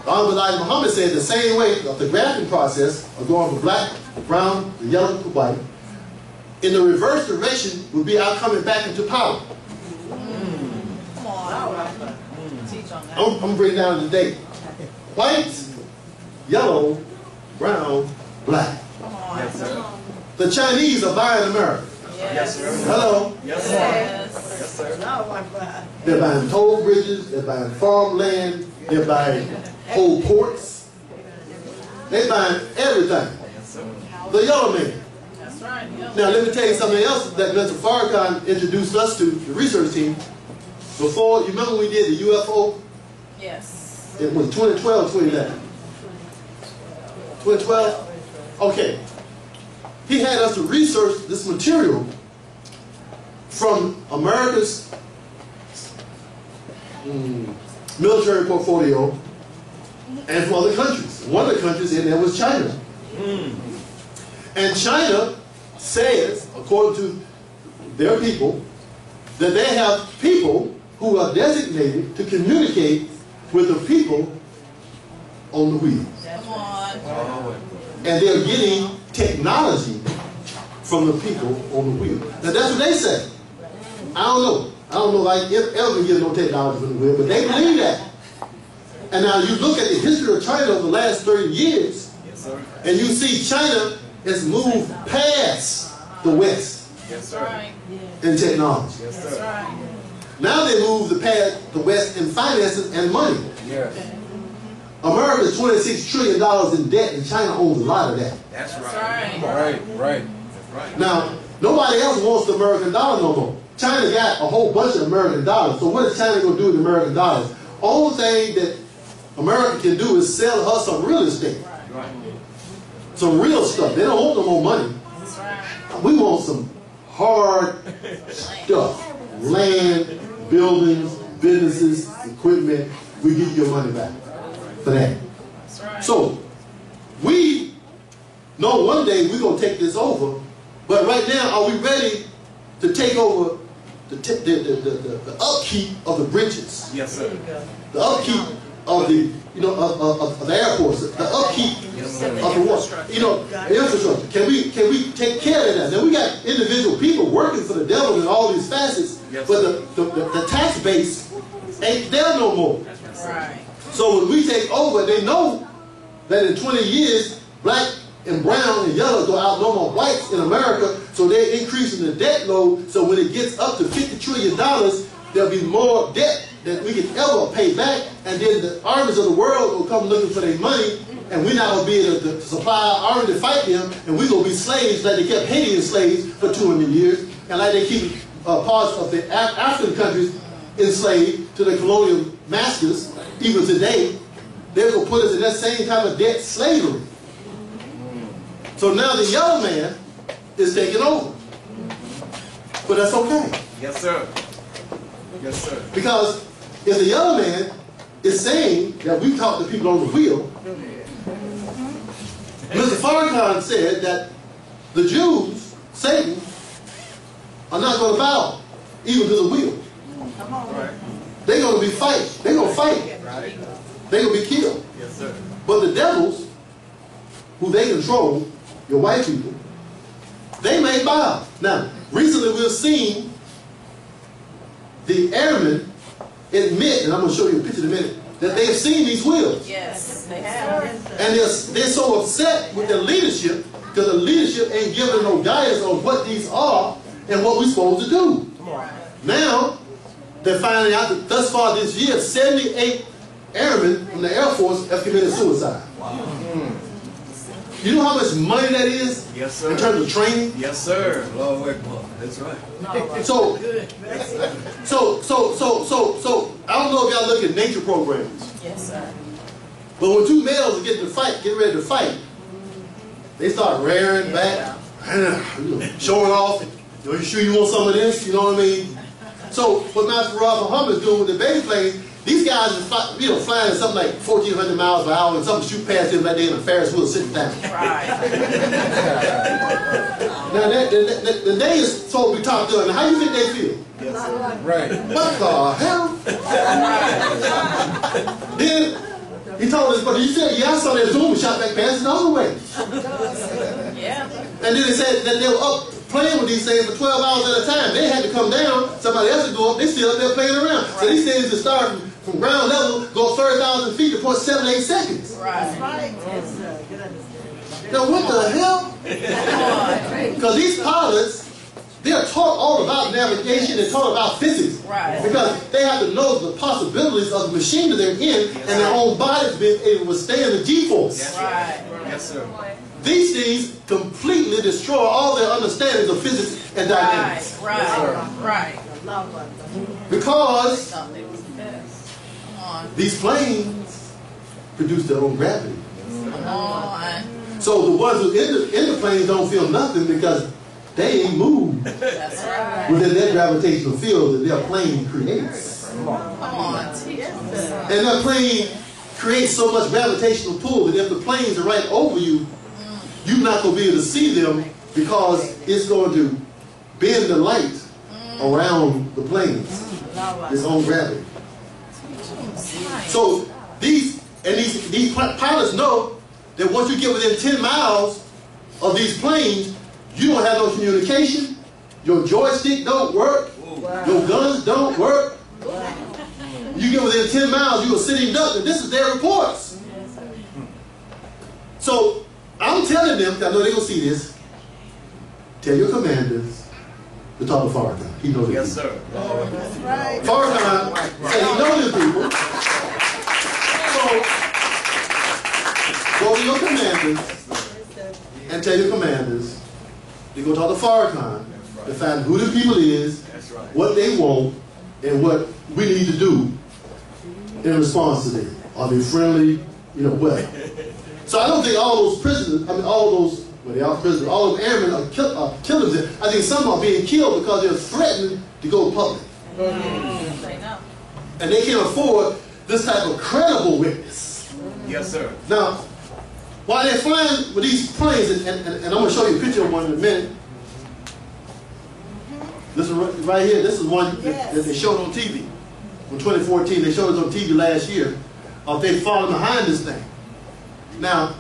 S1: Honorable Elijah Muhammad said the same way of the grafting process of going from black to brown to yellow to white, in the reverse direction would be our coming back into power.
S2: Come on. Teach on that.
S1: I'm going to bring it down to the date. White, yellow, brown, black.
S2: Come on.
S5: Yes, sir.
S1: The Chinese are buying America.
S5: Yes, sir.
S1: Hello.
S5: Yes, sir.
S2: Yes.
S5: Yes, sir.
S1: They're buying toll bridges, they're buying farmland, they're buying whole ports. They're buying everything.
S5: Yes, sir.
S1: The yellow man.
S2: That's right. Yeah.
S1: Now let me tell you something else that Mr. Farrakhan introduced us to, the research team. Before, you remember when we did the UFO?
S2: Yes.
S1: It was 2012, 2011. 2012? Okay. He had us to research this material from America's military portfolio and from other countries. One of the countries in there was China. And China says, according to their people, that they have people who are designated to communicate with the people on the wheels.
S2: Come on.
S1: And they're getting technology from the people on the wheel. Now that's what they say. I don't know. I don't know if I ever get no technology from the wheel, but they believe that. And now you look at the history of China over the last 30 years,
S5: Yes, sir.
S1: and you see China has moved past the West
S5: Yes,
S2: That's
S5: sir.
S2: right.
S1: in technology.
S5: Yes,
S2: That's
S5: sir.
S2: right.
S1: Now they move past the West in finances and money.
S3: Yes.
S1: America is $26 trillion in debt, and China owns a lot of that.
S5: That's
S2: That's
S5: right.
S2: right.
S3: Right.
S5: That's right.
S1: Now, nobody else wants the American dollar no more. China got a whole bunch of American dollars. So what is China going to do with the American dollars? Only thing that America can do is sell her some real estate.
S5: Right.
S1: Some real stuff. They don't want no more money.
S2: That's right.
S1: We want some hard stuff. Land, buildings, businesses, equipment. We give you your money back for that.
S2: That's right.
S1: So, we know one day we're going to take this over, but right now, are we ready to take over the upkeep of the bridges,
S5: Yes, sir.
S1: the upkeep of the, of the airports, the upkeep of the water, the infrastructure? Can we take care of that? Now we got individual people working for the devil in all these facets,
S5: Yes,
S1: but the tax base ain't there no more.
S2: Right.
S1: So when we take over, they know that in 20 years, black and brown and yellow go out no more whites in America, so they're increasing the debt load. So when it gets up to $50 trillion, there'll be more debt that we can ever pay back, and then the armies of the world will come looking for their money, and we're not going to be able to supply our army to fight them, and we're going to be slaves like they kept Haiti enslaved for 200 years, and like they keep parts of the African countries enslaved to the colonial masters. Even today, they're going to put us in that same type of debt slavery. So now the yellow man is taking over. But that's okay.
S5: Yes, sir. Yes, sir.
S1: Because if the yellow man is saying that we talk to people on the wheel, Mr. Farrakhan said that the Jews, Satan, are not going to bow even to the wheel.
S5: Right.
S1: They're going to be fighting. They're going to fight.
S5: Right.
S1: They're going to be killed.
S5: Yes, sir.
S1: But the devils, who they control, your white people, they may bow. Now, recently we've seen the airmen admit, and I'm going to show you a picture in a minute, that they have seen these wheels.
S2: Yes, they have.
S1: And they're so upset with their leadership because the leadership ain't giving them no guidance on what these are and what we're supposed to do. Now, they're finding out that thus far this year, 78 airmen from the Air Force have committed suicide. You know how much money that is
S5: Yes, sir.
S1: in terms of training?
S5: Yes, sir. Lord Akbar. That's right.
S1: So, I don't know if y'all look at nature programs,
S2: Yes, sir.
S1: but when two males are getting ready to fight, they start rearing back, showing off. You sure you want some of this? You know what I mean? So what Master Rob Muhammad is doing with the base planes, these guys are flying at something like 1,400 miles per hour, and something shoot past them like they're in a Ferris wheel sitting down.
S2: Right.
S1: Now the day is supposed to be top gun. Now, how you think they feel?
S5: Yes, sir.
S3: Right.
S1: What the hell? Then he told us, but you said, yeah, I saw that Zoom shot back past the other way.
S2: Yeah.
S1: And then they said that they were up playing with these things for 12 hours at a time. They had to come down, somebody else would go up, they still up there playing around. So these things that start from ground level, go 30,000 feet to 7-8 seconds.
S2: Right.
S4: Yes, sir. Good understanding.
S1: Now what the hell? Because these pilots, they're taught all about navigation, they're taught about physics.
S2: Right.
S1: Because they have to know the possibilities of the machine that they're in and their own bodies being able to withstand the G-force.
S2: Right.
S5: Yes, sir.
S1: These things completely destroy all their understandings of physics and dynamics.
S2: Right.
S1: Because
S2: Thought they was the best. Come on.
S1: these planes produce their own gravity.
S2: Come on.
S1: So the ones who in the planes don't feel nothing because they ain't moved
S2: That's right.
S1: within that gravitational field that their plane creates.
S2: Come on.
S1: And that plane creates so much gravitational pull that if the planes are right over you, you're not going to be able to see them because it's going to bend the light around the planes, its own gravity. So these pilots know that once you get within 10 miles of these planes, You don't have no communication. Your joystick don't work. Your guns don't work. You get within 10 miles, you a sitting duck, and this is their reports. So I'm telling them, I know they're going to see this, tell your commanders to talk to Farrakhan. He knows
S5: Yes,
S1: these people.
S5: sir.
S4: That's right.
S1: Farrakhan said he knows these people. So go to your commanders and tell your commanders to go talk to Farrakhan to find who the people is,
S5: That's right.
S1: what they want, and what we need to do in response to them. Are they friendly? You know, what? So I don't think all those prisoners, all those airmen are killing them. I think some are being killed because they're threatening to go public.
S2: They know.
S1: And they can't afford this type of credible witness.
S5: Yes, sir.
S1: Now, while they're flying with these planes, and I'm going to show you a picture of one in a minute. This is right here. This is one that they showed on TV. In 2014, they showed it on TV last year. They falling behind this thing. Now,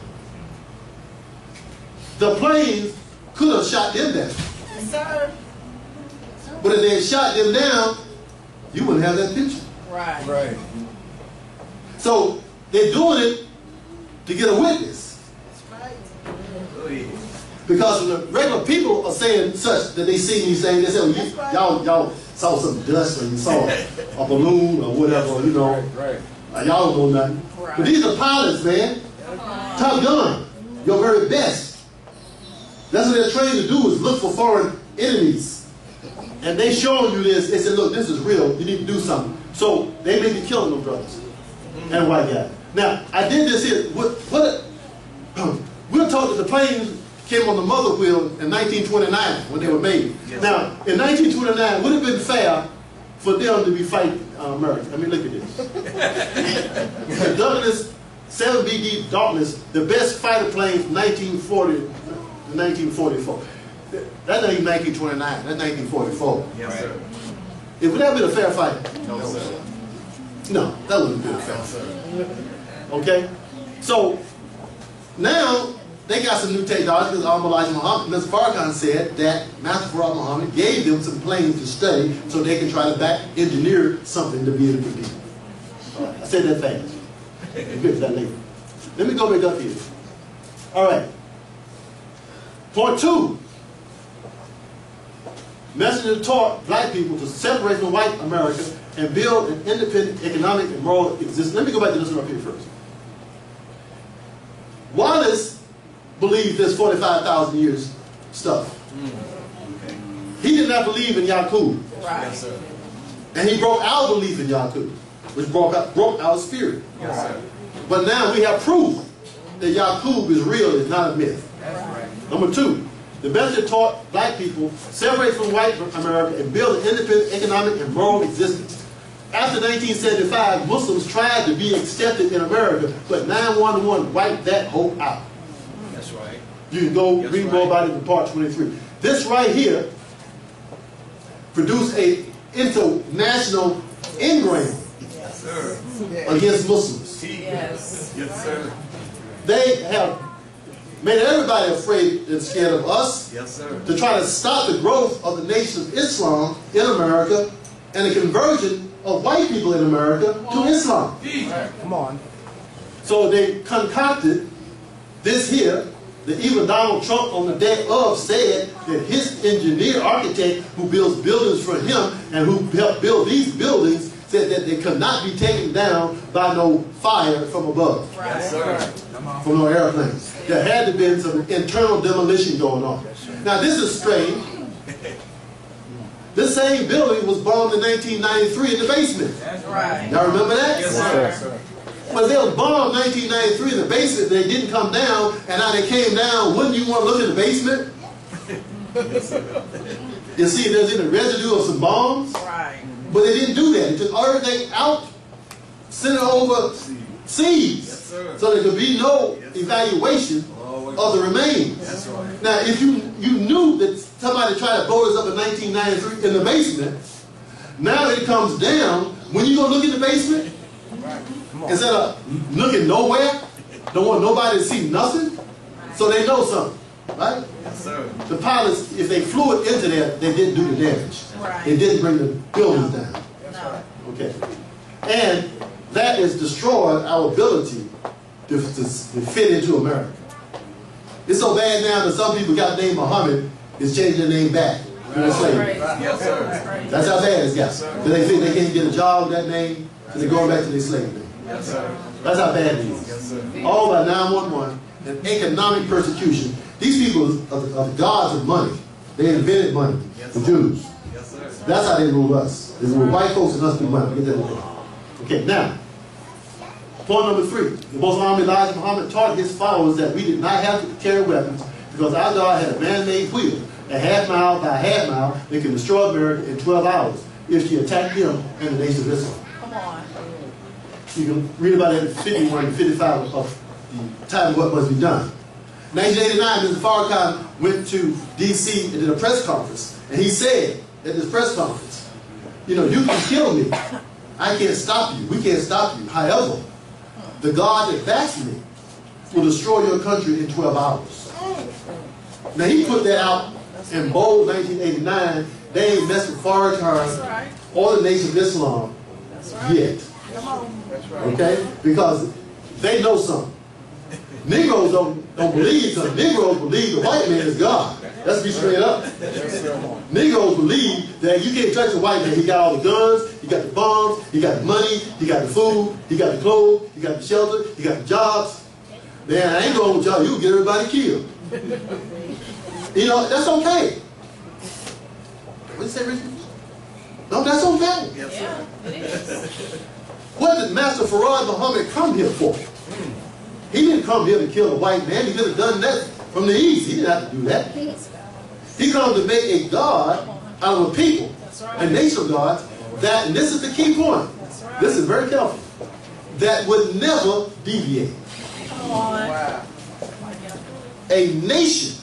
S1: the planes could have shot them down.
S4: Yes, sir.
S1: But if they had shot them down, you wouldn't have that picture.
S2: Right.
S5: Right.
S1: So they're doing it to get a witness.
S4: That's right.
S5: Oh, yeah.
S1: Because the regular people are saying such that they see these things, they say, well, y'all saw some dust or you saw a balloon or whatever, you know.
S5: Right.
S1: Y'all don't know nothing.
S2: Right.
S1: But these are pilots, man. Top Gun, your very best. That's what they're trained to do, is look for foreign enemies. And they showing you this, they said, look, this is real, you need to do something. So they may be killing them brothers and white guys. Now, I did this here. We're told that the planes came on the mother wheel in 1929 when they were made.
S5: Yes.
S1: Now, in 1929, would it have been fair for them to be fighting America? I mean, look at this. The Douglas 7BD Dauntless, the best fighter plane from 1940 to 1944. That's not even 1929, that's 1944.
S5: Yes, sir.
S1: It would that have been a fair fight?
S5: No, sir.
S1: No, that wouldn't have been a fair
S5: No,
S1: fight.
S5: sir.
S1: Okay? So, now, they got some new technology because Elijah Muhammad, Mr. Farrakhan said that Master Farad Muhammad gave them some planes to study so they can try to back engineer something to be able to compete. I said that fast. We'll get to that later. Let me go back up here. All right. Point 2. Messenger taught black people to separate from white America and build an independent economic and moral existence. Let me go back to this one up here first. Wallace believed this 45,000 years stuff.
S5: Okay.
S1: He did not believe in Yakub.
S2: Right.
S5: Yes, sir.
S1: And he broke our belief in Yakub, which broke our spirit.
S5: Yes, sir.
S1: But now we have proof that Yakub is real, is not a myth.
S5: That's right.
S1: Number 2, the messenger taught black people separate from white America and build an independent economic and moral existence. After 1975, Muslims tried to be accepted in America, but 911 wiped that hope out.
S5: That's right.
S1: You can go
S5: That's
S1: read more
S5: right.
S1: about it in part 23. This right here produced a international ingrain
S5: Yes, sir.
S1: against Muslims.
S2: Yes.
S5: Yes, sir.
S1: They have made everybody afraid and scared of us
S5: Yes, sir.
S1: to try to stop the growth of the Nation of Islam in America and the conversion of white people in America to Islam.
S3: Come on.
S1: So they concocted this here, that even Donald Trump on the day of said that his engineer architect who builds buildings for him and who helped build these buildings said that they could not be taken down by no fire from above,
S5: Yes, sir.
S1: from no airplanes. There had to have been some internal demolition going on. Now this is strange. This same building was bombed in 1993 in the basement.
S2: Right.
S1: Y'all remember that?
S5: Yes,
S3: Yes,
S5: sir.
S1: But they was bombed in 1993 in the basement. They didn't come down, and now they came down. Wouldn't you want to look in the basement? You see if there's any residue of some bombs?
S2: Right.
S1: But they didn't do that. They took everything out, sent it over seas,
S5: Yes, sir.
S1: so there could be no evaluation of the remains.
S5: That's right.
S1: Now, if you knew that somebody tried to blow this up in 1993 in the basement, now it comes down. When you go look in the basement, instead of looking nowhere, don't want nobody to see nothing, so they know something. right?
S5: Yes, sir.
S1: The pilots, if they flew it into there, they didn't do the damage.
S2: Right.
S1: It didn't bring the buildings down.
S2: No.
S1: Okay. And that has destroyed our ability to fit into America. It's so bad now that some people got the name Muhammad is changing their name back. Right. Slavery.
S5: Yes, sir.
S1: That's how bad it's got. Because they think they can't get a job with that name, so they're going back to their slave name.
S5: Yes, sir.
S1: That's how bad it is.
S5: Yes, sir.
S1: All by 911 and economic persecution. These people are the gods of money. They invented money, the Jews.
S5: Yes, sir.
S1: That's how they rule us. They rule white folks and us through money. Get that right. Okay, now, point number 3. The Most Honorable Elijah Muhammad taught his followers that we did not have to carry weapons because our God had a man-made wheel, a half mile by a half mile, that can destroy America in 12 hours if she attacked them and the Nation of Islam.
S2: Come on.
S1: You can read about it in 51 and 55 of the time of what must be done. 1989, Mr. Farrakhan went to D.C. and did a press conference. And he said at this press conference, you know, you can kill me. I can't stop you. We can't stop you. However, the God that backs me will destroy your country in 12 hours. Now, he put that out in bold 1989. They ain't messed with Farrakhan or the Nation of Islam yet. Okay? Because they know something. Negroes don't believe something. Negroes believe the white man is God. Let's be straight up. Negroes believe that you can't touch a white man. He got all the guns, he got the bombs, he got the money, he got the food, he got the clothes, he got the shelter, he got the jobs. Man, I ain't going with y'all. You'll get everybody killed. You know, that's okay. What did you say, Richard? No, that's okay.
S5: Yes, sir.
S2: Yeah, it is.
S1: What did Master Farad Muhammad come here for? He didn't come here to kill a white man. He could have done that from the east. He didn't have to do that. He come to make a God out of a people, a nation of gods, that, and this is the key point, this is very careful, that would never deviate.
S2: Come on.
S5: Wow.
S1: A nation,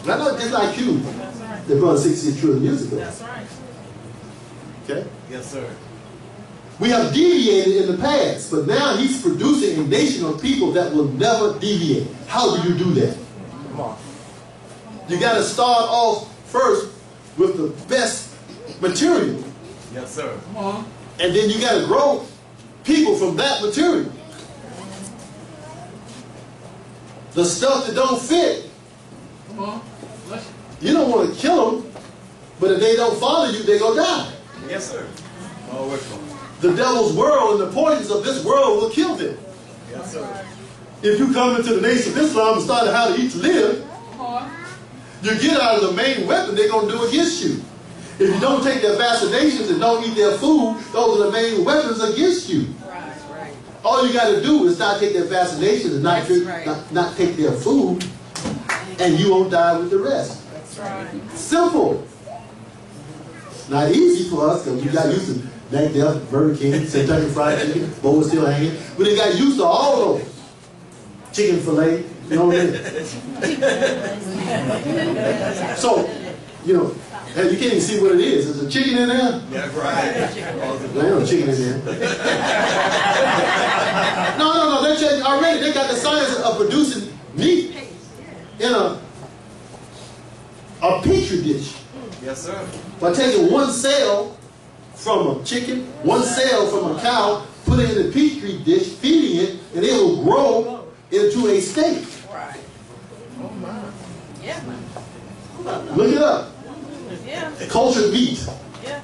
S1: not just like you, that brought 60 trillion years ago.
S2: That's right.
S1: Okay?
S5: Yes, sir.
S1: We have deviated in the past, but now he's producing a nation of people that will never deviate. How do you do that?
S5: Come on.
S1: You got to start off first with the best material,
S5: Yes, sir.
S1: and then you got to grow people from that material. The stuff that don't fit, you don't want to kill them, but if they don't follow you, they're going to die.
S5: Yes, sir. Oh, which one?
S1: The devil's world and the poisons of this world will kill them.
S5: Yes, sir.
S1: If you come into the Nation of Islam and start how to eat to live, you get out of the main weapon they're going to do against you. If you don't take their vaccinations and don't eat their food, those are the main weapons against you.
S2: Right, right.
S1: All you got to do is not take their vaccinations and not take their food, and you won't die with the rest.
S2: That's right.
S1: Simple. Not easy for us because we got used to Mac Death, Burger King, Kentucky Fried Chicken, bowl still hanging. We done got used to all those. Chicken fillet, you know what I mean? So, you know, and you can't even see what it is. There's a chicken in there.
S5: Yeah, right.
S1: There ain't no chicken in there. No. They're already. They got the science of producing meat in a petri dish.
S5: Yes, sir.
S1: By taking one cell from a chicken, one cell from a cow, put it in a petri dish, feeding it, and it will grow into a steak.
S2: Right. Yeah.
S1: Look it up.
S2: Yeah.
S1: Cultured meat,
S2: Yeah.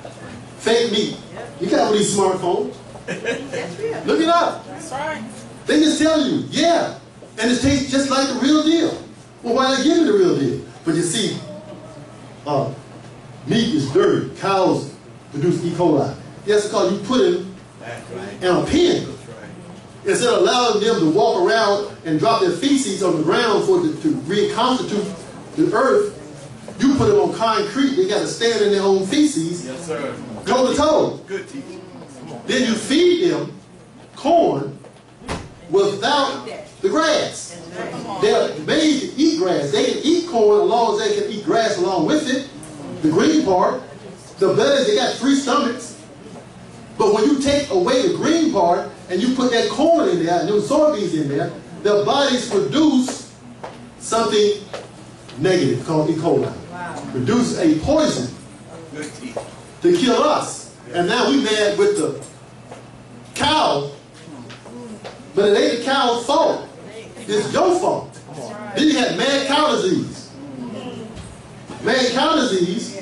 S1: fake meat. You got all these smartphones.
S2: That's real.
S1: Look it up.
S2: That's right.
S1: They just tell you, yeah, and it tastes just like the real deal. Well, why not give you the real deal? But you see, meat is dirty. Cows produce E. coli. That's because you put it
S5: That's right.
S1: in a pen.
S5: That's right.
S1: Instead of allowing them to walk around and drop their feces on the ground for it to reconstitute the earth, you put them on concrete. They got to stand in their own feces,
S5: Yes, sir.
S1: toe to toe.
S5: Good teaching.
S1: Then you feed them corn without the grass. They're made to eat grass. They can eat corn as long as they can eat grass along with it. The green part. The better is they got 3 stomachs. But when you take away the green part and you put that corn in there and those soybeans in there, their bodies produce something negative, called E. coli. Produce a poison
S5: Good teeth.
S1: to kill us. And now we mad with the cow, but it ain't the cow's fault. It's your fault. Then you had mad cow disease. Mad cow disease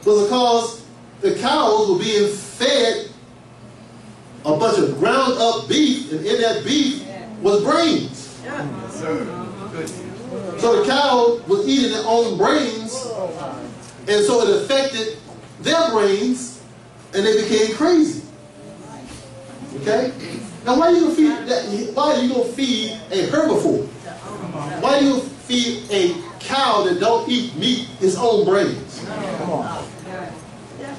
S1: was because the cows were being fed a bunch of ground up beef, and in that beef was brains.
S5: Yes, sir. Good teeth.
S1: So the cow was eating their own brains, and so it affected their brains, and they became crazy. Okay? Now why are you gonna feed that? Why are you gonna feed a herbivore? Why do you feed a cow that don't eat meat its own brains?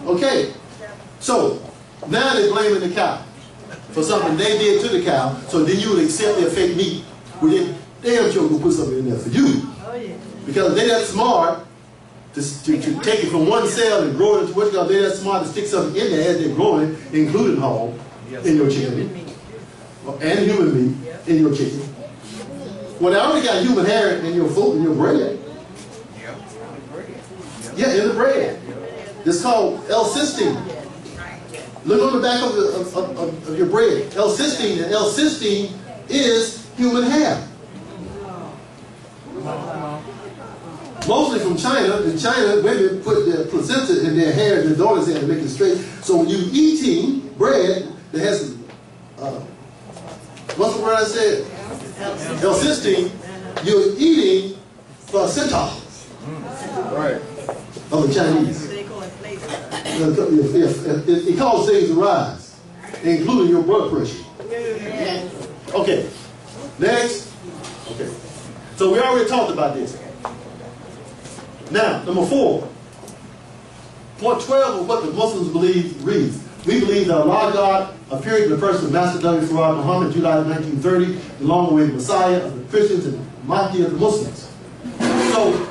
S1: Okay. So now they're blaming the cow for something they did to the cow. So then you would accept their fake meat. Well, then damn sure gonna put something in there for you, because they're that smart to take it from one cell and grow it into what you got. They're that smart to stick something in there as they're growing, including hog in your chicken and human meat in your chicken. Well, they already got human hair in your food, in your bread. Yeah, in the bread. It's called L-cysteine. Look on the back of your bread. L-cysteine, and L-cysteine is human hair. Mostly from China. In China, women put their placenta in their hair and their daughters' hair to make it straight. So when you're eating bread that has, what's the word I said? L-cysteine, you're eating placenta
S3: Right.
S1: of the Chinese. It causes things to rise, including your blood pressure. Okay, next. Okay, so we already talked about this. Now, number 4. Point 12 of what the Muslims believe reads. We believe that Allah God appeared in the person of Master W. Farad Muhammad, July 1930, the long-awaited Messiah of the Christians and Mahdi of the Muslims. So,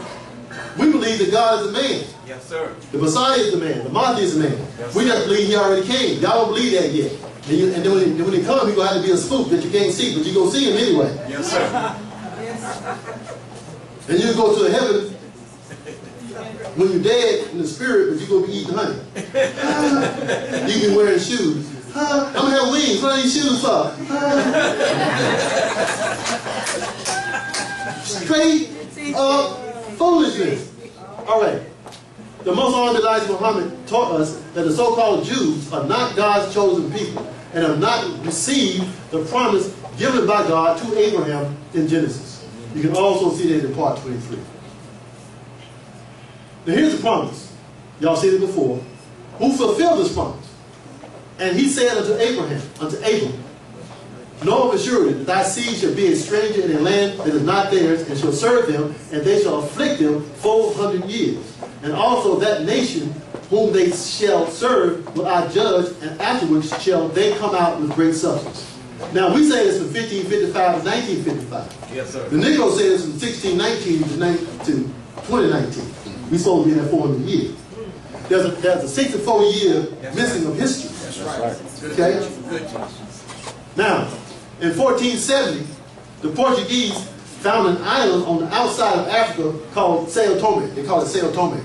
S1: we believe that God is a man.
S5: Yes, sir.
S1: The Messiah is the man. The Mahdi is the man. We just believe he already came. Y'all don't believe that yet. And then when he comes, he's going to have to be a spook that you can't see, but you're going to see him anyway.
S5: Yes, sir.
S1: And you go to the heaven when you're dead in the spirit, but you're going to be eating honey. You be wearing shoes. I'm going to have wings. What are these shoes for? Straight up foolishness. All right. The Most Honored Elijah Muhammad taught us that the so-called Jews are not God's chosen people and have not received the promise given by God to Abraham in Genesis. You can also see that in part 23. Now here's the promise. Y'all seen it before. Who fulfilled this promise? And he said unto Abram, know of a surety that thy seed shall be a stranger in a land that is not theirs, and shall serve them, and they shall afflict them 400 years. And also that nation whom they shall serve will I judge, and afterwards shall they come out with great substance. Now we say this from 1555 to 1955.
S5: Yes, sir.
S1: The Negro says from 1619 to 2019. We supposed to be in that 400 years. There's a 64-year missing of history.
S5: That's right.
S1: Okay?
S5: Good.
S1: Now, in 1470, the Portuguese found an island on the outside of Africa called Sao Tome. They call it Sao Tome.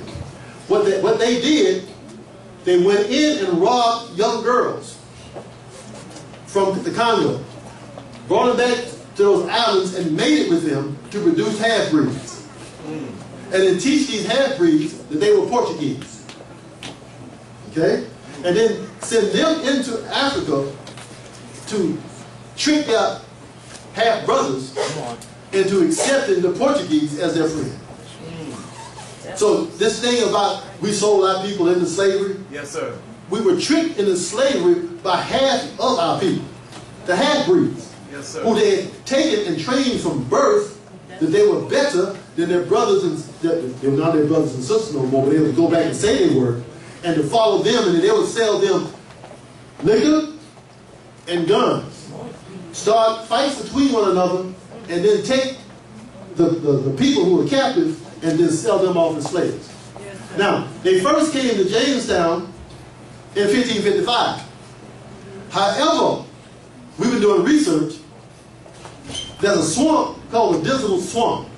S1: What they did, they went in and robbed young girls from the Congo, brought them back to those islands and mated with them to produce half-breeds. And then teach these half-breeds that they were Portuguese. Okay? And then send them into Africa to trick their half-brothers into accepting the Portuguese as their friend. So this thing about we sold our people into slavery,
S5: Yes, sir.
S1: we were tricked into slavery by half of our people, the half-breeds,
S5: Yes, sir.
S1: who they had taken and trained from birth that they were better than their brothers and they were not their brothers and sisters no more, but they would go back and say they were, and to follow them, and then they would sell them liquor and guns, start fights between one another, and then take the people who were captive and then sell them off as slaves. Now, they first came to Jamestown in 1555. However, we've been doing research. There's a swamp called the Dismal Swamp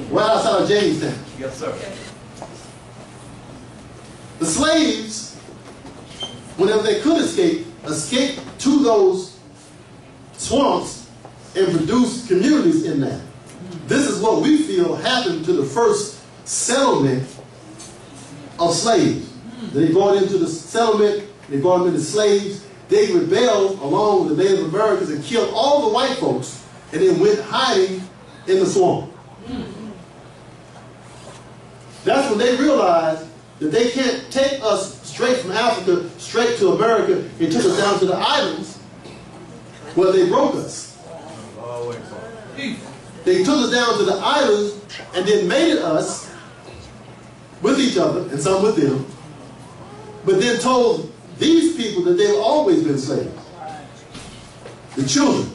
S1: right outside of Jamestown.
S5: Yes, sir.
S1: The slaves, whenever they could escape, escaped to those swamps and produced communities in that. This is what we feel happened to the first settlement of slaves. They brought into the settlement, they brought them into slaves. They rebelled along with the Native Americans and killed all the white folks and then went hiding in the swamp. That's when they realized that they can't take us straight from Africa, straight to America, and took us down to the islands where they broke us. They took us down to the islands and then mated us with each other, and some with them, but then told these people that they've always been slaves. The children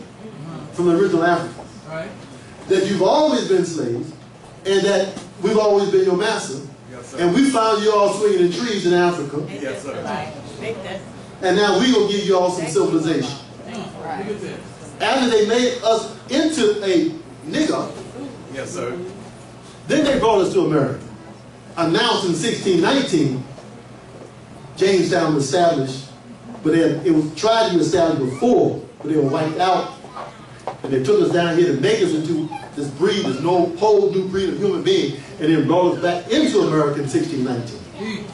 S1: from the original Africa. That you've always been slaves, and that we've always been your master.
S5: Yes, sir.
S1: And we found you all swinging in trees in Africa.
S5: Yes, sir.
S1: And now we will give you all some civilization. After they made us into a nigger,
S5: Yes, sir.
S1: then they brought us to America. Announced in 1619, Jamestown was established, but it was tried to be established before, but they were wiped out. And they took us down here to make us into this breed, this whole new breed of human being, and then brought us back into America in 1619.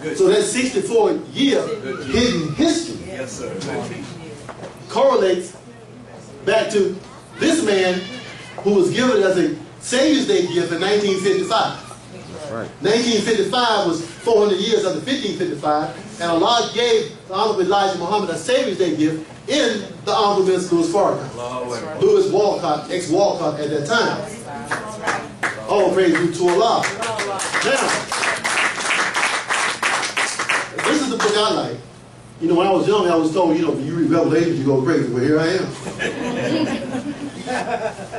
S5: Good.
S1: So that 64-year hidden history
S5: Yes, sir. Good.
S1: correlates back to this man who was given as a Savior's Day gift in 1955. 1955 was 400 years after 1555, and Allah gave the Honorable Elijah Muhammad a Savior's Day gift in the Honorable Minister Louis Farrakhan. Louis Walcott, ex-Walcott at that time. All praise be to Allah. Now, this is the book I like. You know, when I was young, I was told, you know, when you read Revelation, you go crazy. Well, here I am.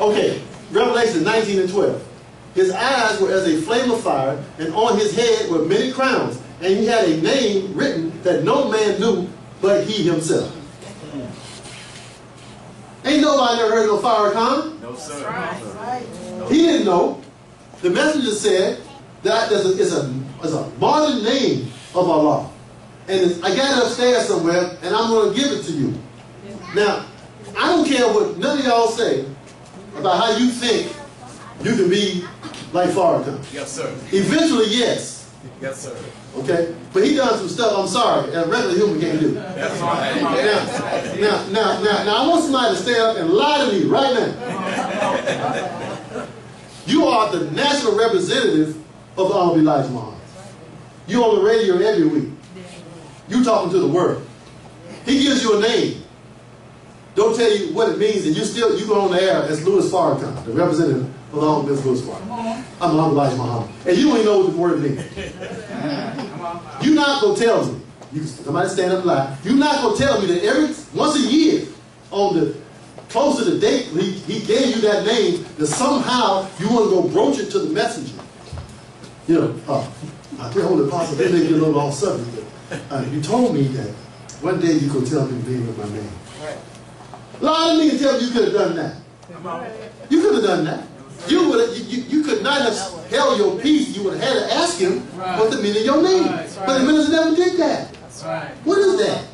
S1: Okay, Revelation 19 and 12. His eyes were as a flame of fire, and on his head were many crowns, and he had a name written that no man knew but he himself. Ain't nobody ever heard of no Farrakhan.
S5: No, sir.
S4: Right.
S1: He didn't know. The messenger said that it's a modern name of Allah. And I got it upstairs somewhere, and I'm going to give it to you. Now, I don't care what none of y'all say about how you think you can be like Farrakhan.
S5: Yes, sir.
S1: Eventually, yes.
S5: Yes, sir.
S1: Okay? But he done some stuff, I'm sorry, and a regular human can't do.
S5: That's right.
S1: Now, I want somebody to stand up and lie to me right now. You are the national representative of the Honorable Elijah Muhammad. You on the radio every week. You talking to the world. He gives you a name. Don't tell you what it means, and you go on the air as Louis Farrakhan, the representative of the Honorable Louis Farrakhan. I'm the Honorable Elijah Muhammad. And you don't even know what the word means. You're not going to tell me. Somebody stand up and lie. You're not going to tell me that once a year, on the close to the date he gave you that name, that somehow you want to go broach it to the messenger. You know, I can't hold it possible. They may get a little off subject. You told me that one day you could tell me the name of my name. Lie to me and tell me you could have done that. You could have done that. You could not have held your peace. You would have had to ask him what the meaning of your name. But the minister never did that. What is that?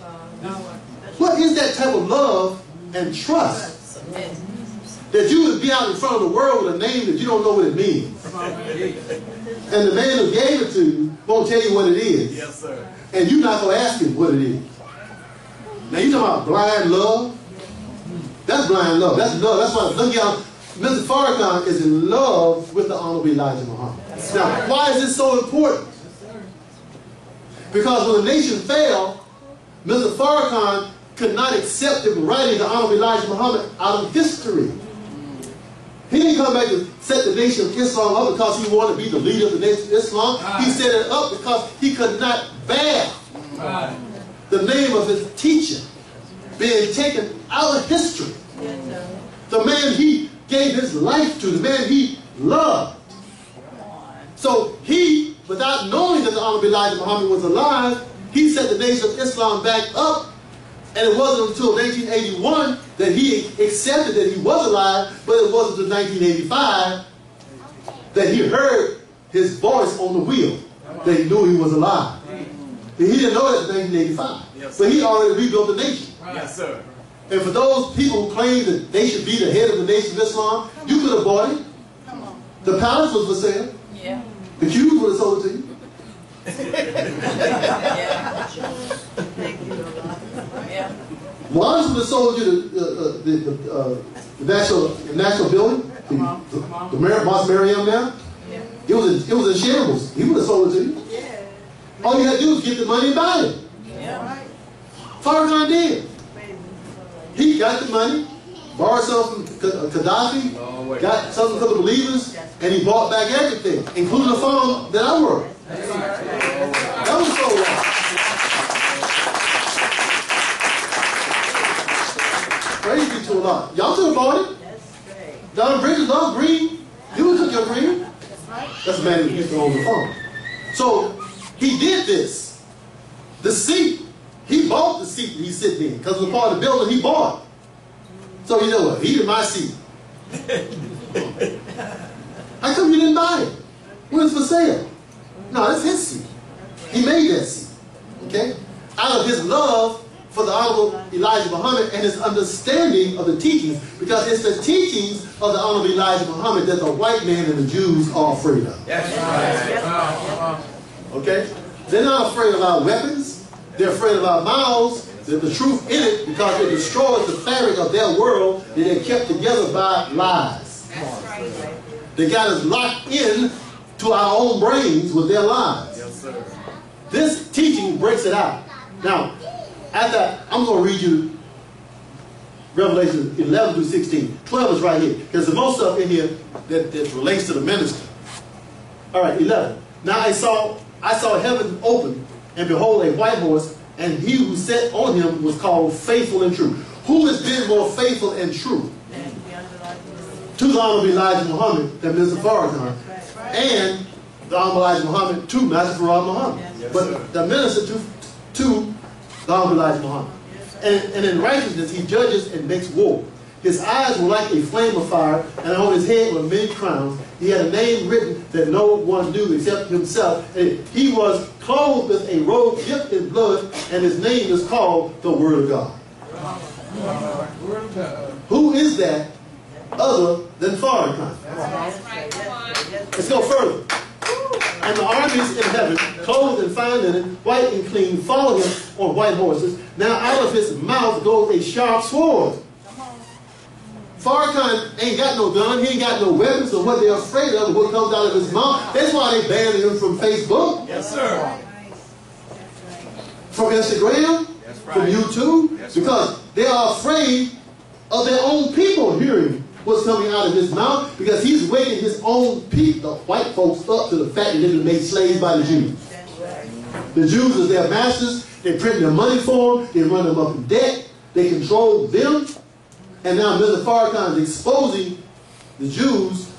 S1: What is that type of love and trust? That you would be out in front of the world with a name that you don't know what it means. And the man who gave it to you won't tell you what it is.
S5: Yes, sir.
S1: And you're not going to ask him what it is. Now you talking about blind love? That's blind love. That's love. That's why, look y'all, Mr. Farrakhan is in love with the Honorable Elijah Muhammad. Now, why is this so important? Because when the nation fell, Mr. Farrakhan could not accept him writing the Honorable Elijah Muhammad out of history. He didn't come back to set the nation of Islam up because he wanted to be the leader of the nation of Islam. He set it up because he could not bear the name of his teacher being taken out of history. The man he gave his life to, the man he loved. So he, without knowing that the Honorable Elijah Muhammad was alive, he set the nation of Islam back up. And it wasn't until 1981 that he accepted that he was alive, but it wasn't until 1985 that he heard his voice on the wheel, that he knew he was alive. He didn't know that in 1985.
S5: Yes,
S1: But he already rebuilt the nation.
S5: Yes, sir.
S1: And for those people who claim that they should be the head of the Nation of Islam, you could have bought it.
S4: Come on.
S1: The palace was for sale.
S2: Yeah.
S1: The Jews would have sold it to you.
S2: Yeah. Yeah.
S1: Wallace would have sold you the national building, the Mosque Mariam now. It was in shambles. He would have sold it to you.
S4: Yeah.
S1: All you had to do was get the money and buy it.
S2: Yeah.
S4: Right.
S1: Farrakhan did. He got the money, borrowed some from Gaddafi, got something for the believers, and he bought back everything, including the farm that I worked. That was so wrong. Praise be to Allah. Y'all could have bought it. Don Bridges loved green. You would have took your green. That's the man who used to own the farm. So he did this. The seat. He bought the seat that he's sitting in because it was part of the building he bought. So you know what? He did my seat. How come you didn't buy it? Well, it's for sale. No, that's his seat. He made that seat. Okay? Out of his love for the Honorable Elijah Muhammad and his understanding of the teachings, because it's the teachings of the Honorable Elijah Muhammad that the white man and the Jews are afraid of.
S5: Yes.
S1: Okay? They're not afraid of our weapons. They're afraid of our mouths. There's the truth in it because it destroys the fabric of their world that they're kept together by lies. They got us locked in to our own brains with their lies.
S5: Yes, sir.
S1: This teaching breaks it out. Now, after I'm going to read you Revelation 11 through 16. 12 is right here. Because there's most stuff in here that relates to the minister. All right, 11. Now I saw heaven open, and behold, a white horse, and he who sat on him was called Faithful and True. Who has been more faithful and true to the Honorable Elijah Muhammad than Mr. Farrakhan, and the Honorable Elijah Muhammad to Master Farad Muhammad?
S5: Yes,
S1: but
S5: sir.
S1: the minister to the Honorable Elijah Muhammad. And in righteousness he judges and makes war. His eyes were like a flame of fire, and on his head were many crowns. He had a name written that no one knew except himself. And he was clothed with a robe dipped in blood, and his name is called the Word of God. Who is that other than Farrakhan? Let's go further. And the armies in heaven, clothed in fine linen, white and clean, follow him on white horses. Now out of his mouth goes a sharp sword. Farrakhan ain't got no gun, he ain't got no weapons, so what they're afraid of is what comes out of his mouth. That's why they banned him from Facebook,
S5: Yes, sir.
S1: from Instagram,
S5: That's right.
S1: from YouTube,
S5: That's
S1: because they are afraid of their own people hearing what's coming out of his mouth, because he's waking his own people, the white folks, up to the fact that they've been made slaves by the Jews. The Jews is their masters, they print their money for them, they run them up in debt, they control them. And now Mr. Farrakhan is exposing the Jews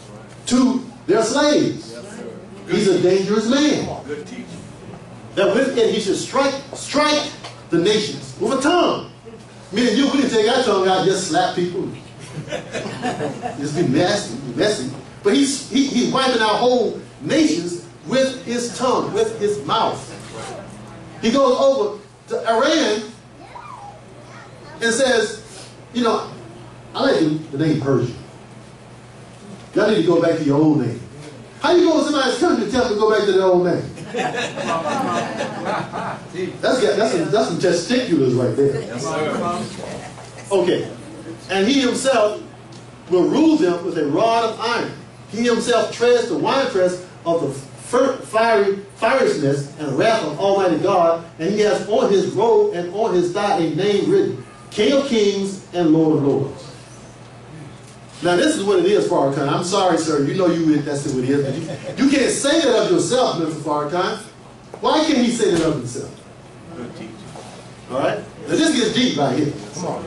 S1: to their slaves.
S5: Yes, sir.
S1: He's a dangerous man.
S5: Good teaching.
S1: That with it he should strike the nations with a tongue. Me and you, we didn't take our tongue out and just slap people. Just be messy. But he's wiping our whole nations with his tongue, with his mouth. He goes over to Iran and says, you know, I like the name Persia. Y'all need to go back to your old name. How you go to somebody's country and tell them to go back to their old name? That's some testiculars right there.
S5: Yes, sir.
S1: Okay. And he himself will rule them with a rod of iron. He himself treads the winepress of the fierceness and wrath of Almighty God, and he has on his robe and on his thigh a name written, King of Kings and Lord of Lords. Now this is what it is, Farrakhan. I'm sorry, sir. You know that's what it is. But you can't say that of yourself, Mr. Farrakhan. Why can't he say that of himself?
S5: Good teaching.
S1: All right? Now this gets deep right here. Come on.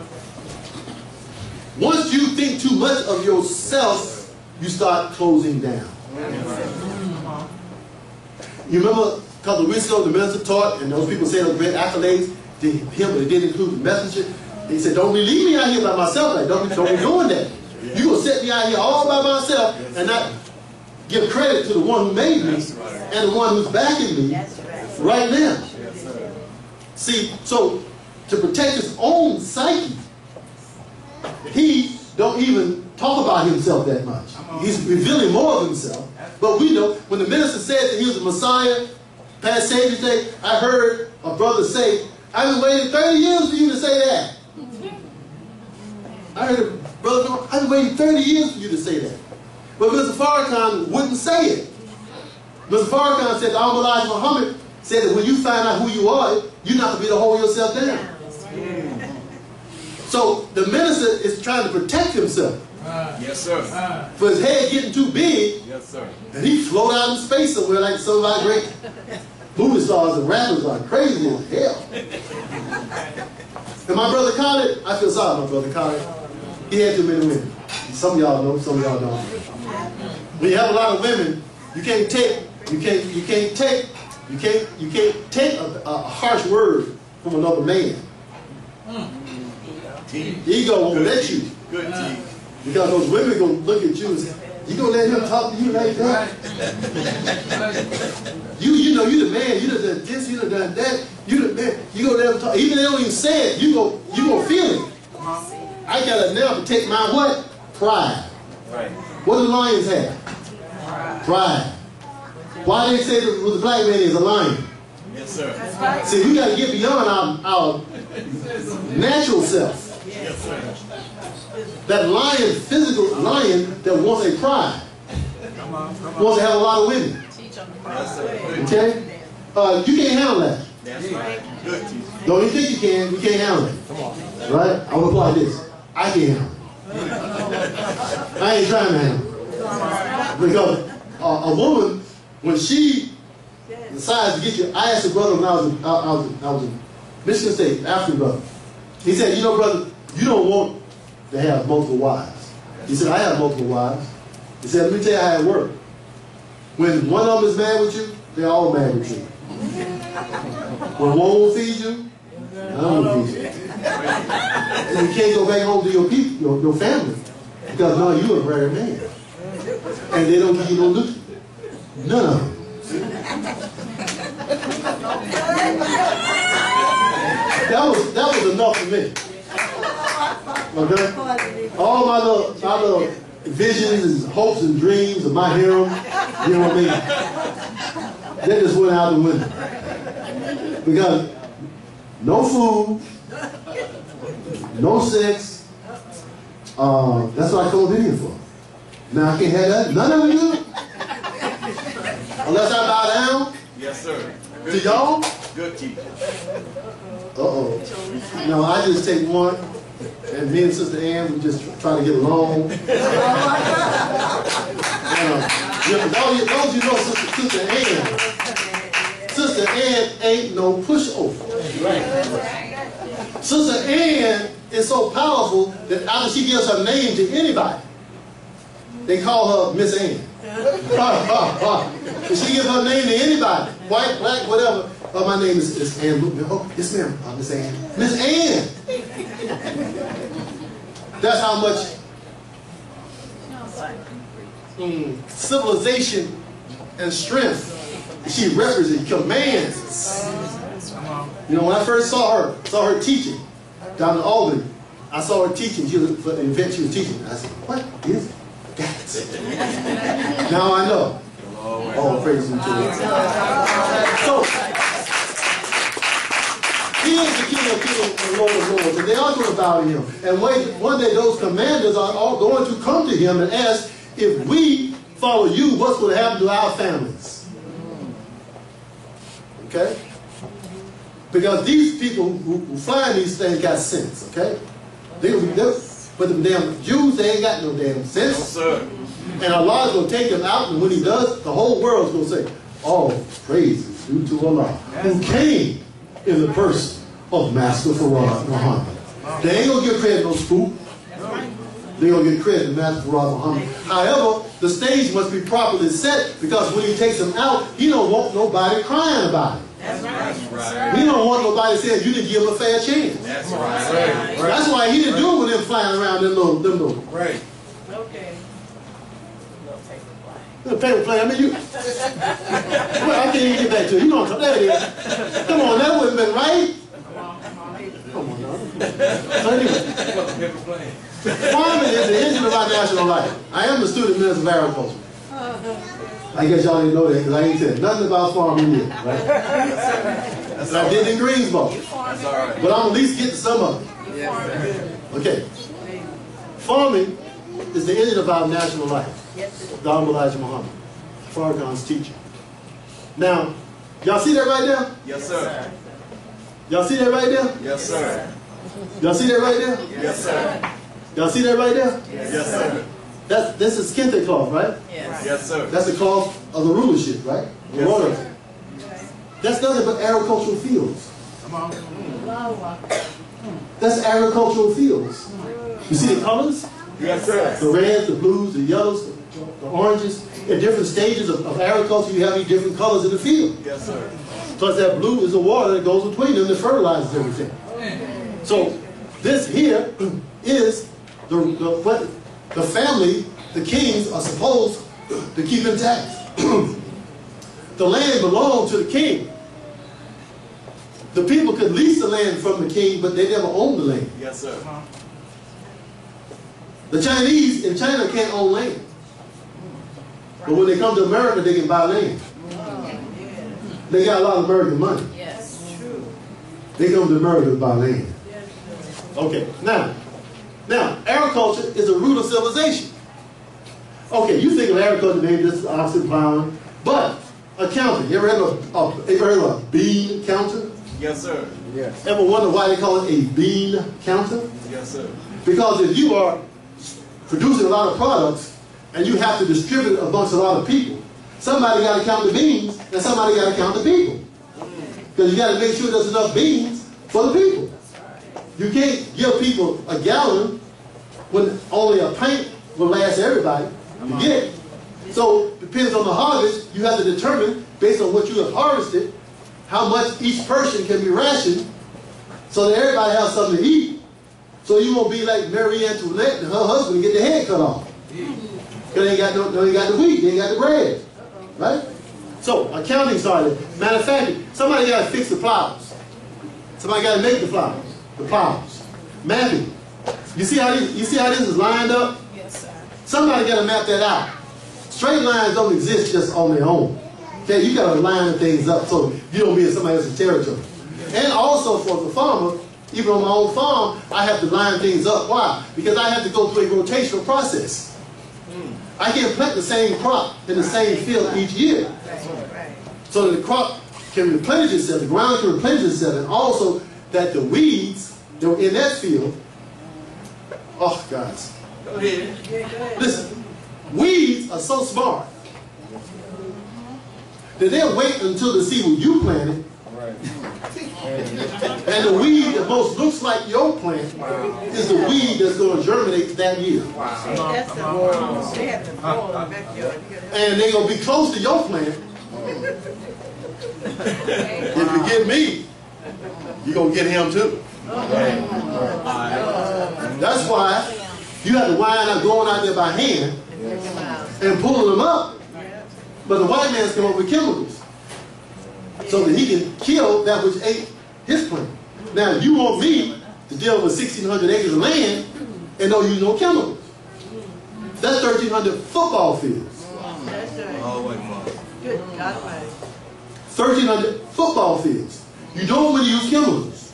S1: Once you think too much of yourself, you start closing down. You remember a couple of weeks ago, the minister taught, and those people said those great accolades to him, but it didn't include the messenger. He said, don't leave me out here by myself. Like, don't be doing that. You're going to set me out here all by myself and not give credit to the one who made me and the one who's backing me right now. See, so to protect his own psyche, he don't even talk about himself that much. He's revealing more of himself. But we know when the minister said that he was the Messiah, past Savior's Day, I heard a brother say, I've been waiting 30 years for you to say that. I heard a brother go, I've been waiting 30 years for you to say that. But Mr. Farrakhan wouldn't say it. Mr. Farrakhan said, Elijah Muhammad said that when you find out who you are, you're not going to be able to hold yourself down. So the minister is trying to protect himself.
S5: Yes, sir.
S1: For his head getting too big,
S5: Yes, sir.
S1: and he float out in space somewhere like some of our great movie stars and rappers are crazy as hell. And my brother Khaled, I feel sorry for my brother Khaled. He had too many women. Some of y'all know, some of y'all don't. When you have a lot of women, you can't take a harsh word from another man. Ego won't let you.
S5: Good team.
S1: Because those women gonna look at you and say, you gonna let him talk to you like that? You know, you the man, you done done this, you done done that, you the man, you gonna let him talk. Even if they don't even say it, you gonna feel it. I gotta now protect my what? Pride.
S5: Right.
S1: What do lions have? Pride. Why they say that the black man is a lion?
S5: Yes, sir.
S1: See, we gotta get beyond our natural self.
S5: Yes, sir.
S1: That lion, physical lion that wants a pride. Wants to have a lot of women.
S2: Teach on the
S5: Yes, sir. Good.
S1: Okay? You can't handle that.
S5: That's right. Good team.
S1: Don't even think you can't handle it. Right? I would apply this. I can't handle it. I ain't trying to handle it. Because a woman, when she decides to get you, I asked a brother when I was in Michigan State, African brother. He said, you know, brother, you don't want to have multiple wives. He said, I have multiple wives. He said, let me tell you how it works. When one of them is mad with you, they're all mad with you. When one won't feed you, another won't feed you. And you can't go back home to your people, your family, because now you're a married man. And they don't give you no nutrients. None of them. That was enough for me. Okay? All my little visions and hopes and dreams of my harem, you know what I mean? They just went out the window. Because no food, no sex, that's what I called in here for. Now I can't have that. None of you. Unless I bow down.
S5: Yes, sir.
S1: To y'all.
S5: Good team.
S1: Uh-oh. No, I just take one, and me and Sister Ann, we just try to get along. Those you know Sister Ann ain't no pushover. Right. Sister Ann is so powerful that after she gives her name to anybody, they call her Miss Ann. If she gives her name to anybody, white, black, whatever, my name is Ann. Oh, yes ma'am, Miss Ann. Miss Ann. That's how much civilization and strength she represents, commands. You know, when I first saw her teaching down in Albany, I saw her teaching for the event she was teaching. I said, what is that? Now I know. All praise to Lord. So, He is the King of Kings and Lord of Lords, and they are going to bow to Him. And one day those commanders are all going to come to Him and ask, if we follow you, what's going to happen to our families? Okay? Because these people who flying these things got sense, okay? But the damn Jews, they ain't got no damn sense.
S5: No, sir.
S1: And Allah's going to take them out, and when He does, the whole world's going to say, all praise is due to Allah, who came in the person of Master Farad Muhammad. They ain't going to give credit to no spook. They're going to get credit to Master Farad Muhammad. However, the stage must be properly set, because when He takes them out, He don't want nobody crying about it.
S2: That's right.
S1: He don't want nobody saying you didn't give him a fair chance.
S5: That's right.
S1: That's why He didn't do it with them flying around them little.
S3: Right.
S2: Okay.
S1: The paper plane. I mean, you. Well, I can't even get back to it. You know what I'm talking about. Come on, that wouldn't have been right. Come on now. So anyway, farming is the engine of our national life. I am the student minister of agriculture. I guess y'all didn't know that because I ain't said nothing about farming yet, right? That's I did in Greensboro.
S5: That's all right.
S1: But I'm at least getting some of it. Okay. Farming is the engine of our national life. Don Elijah Muhammad, Farrakhan's teacher. Now, y'all see that right there?
S5: Yes, sir.
S1: Y'all see that right there?
S5: Yes, sir.
S1: Y'all see that right there?
S5: Yes, sir.
S1: Y'all see that right there?
S5: Yes, sir.
S1: This is kente cloth, right?
S2: Yes.
S5: Yes, sir.
S1: That's the cloth of the rulership, right? The
S5: Yes,
S1: royalty.
S5: sir.
S1: That's nothing but agricultural fields. That's agricultural fields. You see the colors?
S5: Yes, sir.
S1: The reds, the blues, the yellows, the oranges. At different stages of agriculture, you have these different colors in the field.
S5: Yes, sir.
S1: Plus that blue is the water that goes between them that fertilizes everything. So this here is what the family, the kings, are supposed to keep intact. The land belonged to the king. The people could lease the land from the king, but they never owned the land.
S5: Yes, sir.
S1: The Chinese in China can't own land. But when they come to America, they can buy land. They got a lot of American money.
S2: Yes.
S1: They come to America to buy land. Okay, now, agriculture is a root of civilization. Okay, you think of agriculture, maybe this is oxen plowing, but accounting. You ever heard of a bean counter?
S5: Yes, sir.
S3: Yes.
S1: Ever wonder why they call it a bean counter?
S5: Yes, sir.
S1: Because if you are producing a lot of products and you have to distribute it amongst a lot of people, somebody got to count the beans and somebody got to count the people. Because you got to make sure there's enough beans for the people. You can't give people a gallon when only a pint will last everybody to get. So it depends on the harvest. You have to determine, based on what you have harvested, how much each person can be rationed so that everybody has something to eat. So you won't be like Marie Antoinette and her husband and get their head cut off. Because they ain't got the wheat, they ain't got the bread. Right? So accounting started. Manufacturing. Somebody got to fix the plows. Somebody got to make the plows. Mapping. You see how this is lined up?
S2: Yes, sir.
S1: Somebody got to map that out. Straight lines don't exist just on their own. Okay, you got to line things up so you don't be in somebody else's territory. And also for the farmer, even on my own farm, I have to line things up. Why? Because I have to go through a rotational process. I can't plant the same crop in the same field each year. So that the crop can replenish itself, the ground can replenish itself, and also that the weeds that were in that field, oh guys,
S5: Go ahead.
S1: listen, weeds are so smart that they'll wait until they see what you planted,
S3: Right.
S1: and the weed that most looks like your plant is the weed that's going to germinate that year.
S4: That's the wall. They have the wall in the backyard.
S1: And they're going to be close to your plant. If you get me, you're going to get him too. That's why you have to wind up going out there by hand and pulling them up. But the white man's come up with chemicals so that he can kill that which ate his plant. Now, you want me to deal with 1,600 acres of land and don't use no chemicals. That's 1,300 football fields.
S4: That's right.
S5: All the way, Father.
S4: Good God Almighty.
S1: 1,300 football fields. You don't want to use chemicals.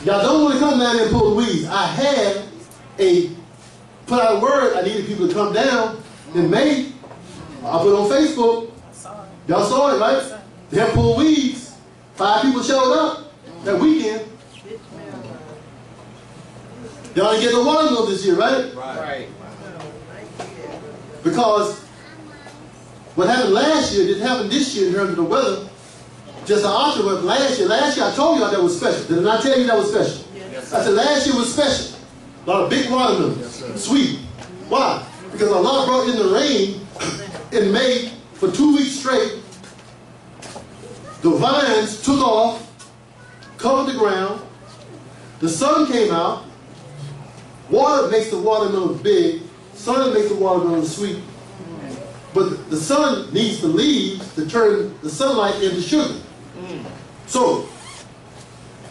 S1: Y'all don't want to come down there and pull the weeds. I had put out a word. I needed people to come down in May. I put it on Facebook. Y'all saw it, right? They have pulled weeds. 5 people showed up that weekend. Y'all didn't get no watermelon this year, right?
S5: Right.
S1: Because what happened last year didn't happen this year in terms of the weather. Just the opposite of last year. Last year I told y'all that was special. Did I not tell you that was special?
S5: Yes,
S1: I said last year was special. A lot of big watermelons.
S5: Yes,
S1: Sweet. Why? Because Allah brought in the rain in May for 2 weeks straight. The vines took off, covered the ground. The sun came out. Water makes the watermelon big. Sun makes the watermelon sweet. But the sun needs the leaves to turn the sunlight into sugar. So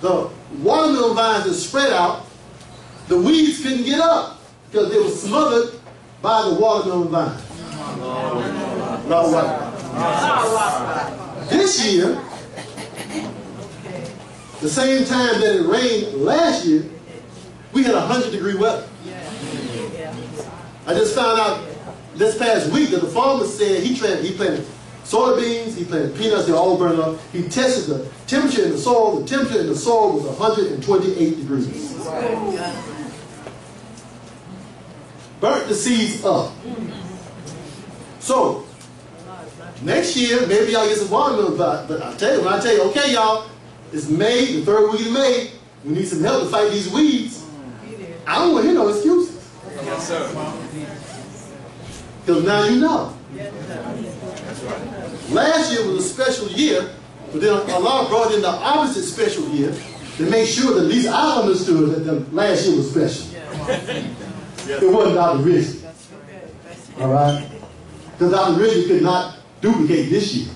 S1: the watermelon vines are spread out. The weeds couldn't get up because they were smothered by the watermelon vine. Not water. This year, the same time that it rained last year, we had 100-degree weather. I just found out this past week that the farmer said he planted soybeans, he planted peanuts, they all burned up. He tested the temperature in the soil. The temperature in the soil was 128 degrees. Burnt the seeds up. So, next year, maybe y'all get some watermelon, but when I tell you, okay, y'all, it's May, the third week of May, we need some help to fight these weeds. I don't want to hear no excuses.
S5: Yes, sir.
S1: Because now you know.
S5: That's right.
S1: Last year was a special year, but then Allah brought in the opposite special year to make sure that at least I understood that the last year was special. It wasn't Dr. Ridgely. All right? Because Dr. Ridgely could not duplicate this year.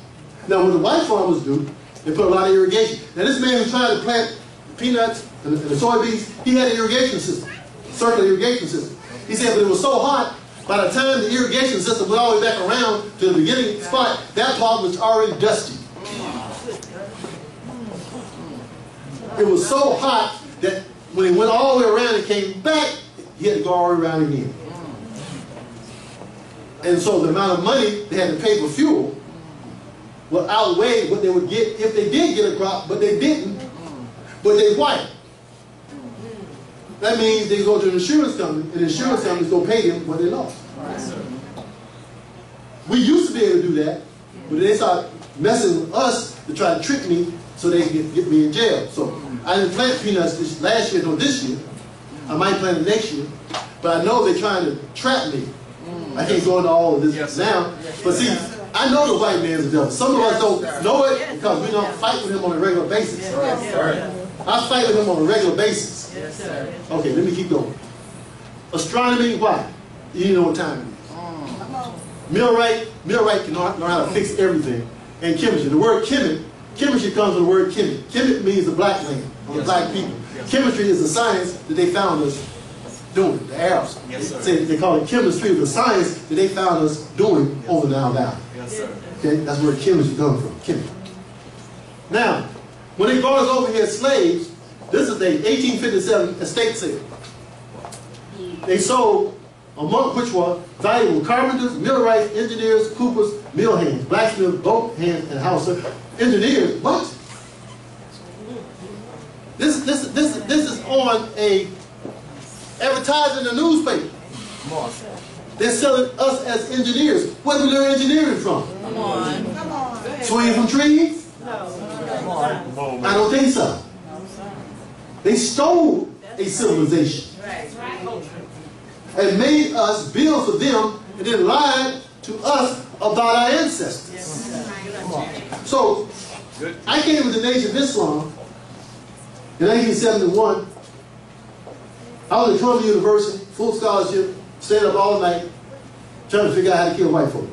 S1: Now, what the white farmers do, they put a lot of irrigation. Now, this man who's trying to plant peanuts and the soybeans, he had an irrigation system, circular irrigation system. He said, but it was so hot, by the time the irrigation system went all the way back around to the beginning spot, that part was already dusty. It was so hot that when it went all the way around and came back, he had to go all the way around again. And so the amount of money they had to pay for fuel will outweigh what they would get if they did get a crop, but they didn't, but they white. That means they go to an insurance company, and the insurance company's going to pay them what they lost. We used to be able to do that, but they started messing with us to try to trick me so they can get me in jail. So I didn't plant peanuts last year nor this year. I might plant it next year, but I know they're trying to trap me. I can't go into all of this now, but see, I know the white man's the devil. Some of us don't know it because we don't fight with him on a regular basis. I fight with him on a regular basis. Okay, let me keep going. Astronomy, why? You know what time it is. Millwright can learn how to fix everything. And chemistry. The word chemistry comes from the word Kemet. Kemet means the black man, or the black people. Chemistry is the science that they found us doing, the Arabs. They call it chemistry, the science that they found us doing over the Nile Valley. Okay, that's where chemistry comes from, Kemet. Now, when they brought us over here as slaves, this is the 1857 estate sale. They sold, among which were valuable carpenters, millwrights, engineers, coopers, mill hands, blacksmiths, boat hands, and house engineers. What? This is on a advertising in the newspaper. They're selling us as engineers. Where do we learn engineering from?
S2: Come on.
S1: Swinging from trees? I don't think so. They stole a civilization and made us build for them and then lied to us about our ancestors. So, I came with the Nation of Islam in 1971. I was at Columbia University, full scholarship, stayed up all night trying to figure out how to kill white folk.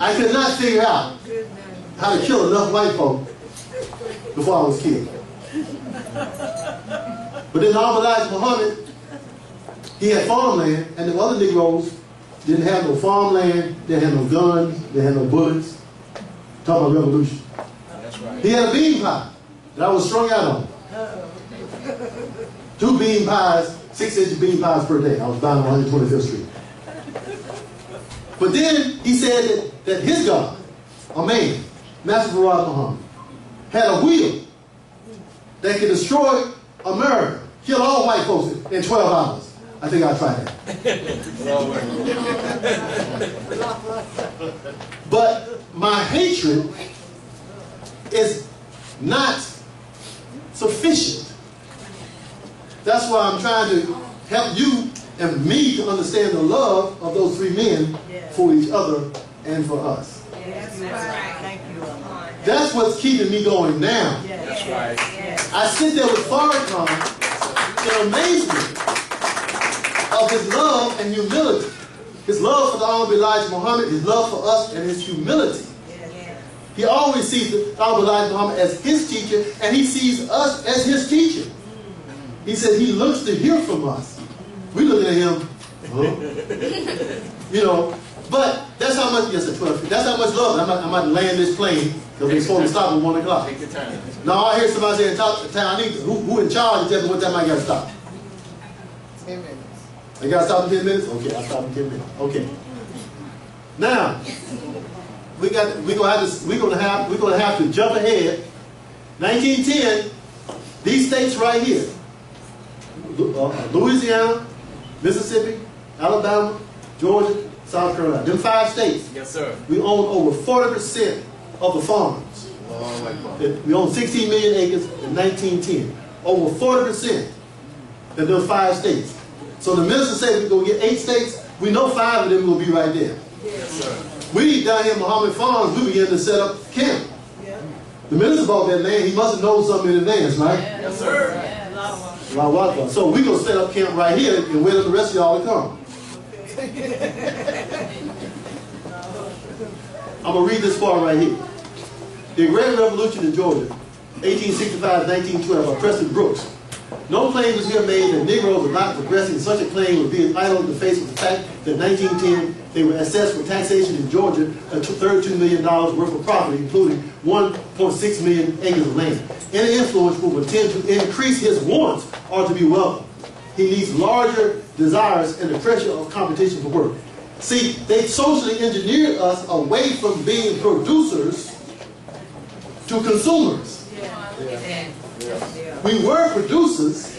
S1: I could not figure out how to kill enough white folk before I was killed. But then Elijah Muhammad, he had farmland, and the other Negroes didn't have no farmland, they had no guns, they had no bullets. Talk about revolution. He had a bean pie that I was strung out on. 2 bean pies, 6-inch bean pies per day. I was bound on 125th Street. But then he said that his God, a man, Master Farad Muhammad, had a wheel that could destroy America, kill all white folks in 12 hours. I think I'll try that. But my hatred is not sufficient. That's why I'm trying to help you and me to understand the love of those 3 men for each other and for us.
S4: Yes, that's right. Thank you.
S1: That's what's keeping me going now.
S5: That's right.
S1: I sit there with Farrakhan in amazement of his love and humility. His love for the Honorable Elijah Muhammad, his love for us, and his humility. He always sees the Honorable Elijah Muhammad as his teacher, and he sees us as his teacher. He said he looks to hear from us. We look at him, you know, but that's how much, yes, 12 that's how much love. I'm about to land this plane because we're supposed to stop at 1 o'clock.
S5: Take your time.
S1: Now I hear somebody saying, I need to, who in charge and tell me what time I got to stop?
S4: 10 minutes.
S1: I got to stop in 10 minutes? Okay, I'll stop in 10 minutes. Okay. Now, we're gonna have to jump ahead. 1910, these states right here, Louisiana, Mississippi, Alabama, Georgia, South Carolina. Them 5 states.
S5: Yes, sir.
S1: We own over 40% of the farms. We own 16 million acres in 1910. Over 40% in those 5 states. So the minister said we're going to get 8 states. We know 5 of them will be right there.
S5: Yes, sir.
S1: We down here in Muhammad Farms, we began to set up camp. The minister bought that land. He must have known something in advance, right?
S5: Yes, sir.
S1: So we're going to set up camp right here and wait on the rest of y'all to come. I'm going to read this part right here. The Great Revolution in Georgia, 1865-1912, by Preston Brooks. No claim was here made that Negroes were not progressing. Such a claim would be entitled in the face of the fact that in 1910 they were assessed for taxation in Georgia at $32 million worth of property, including 1.6 million acres of land. Any influence will tend to increase his wants or to be welcome. He needs larger desires and the pressure of competition for work. See, they socially engineered us away from being producers to consumers. We were producers.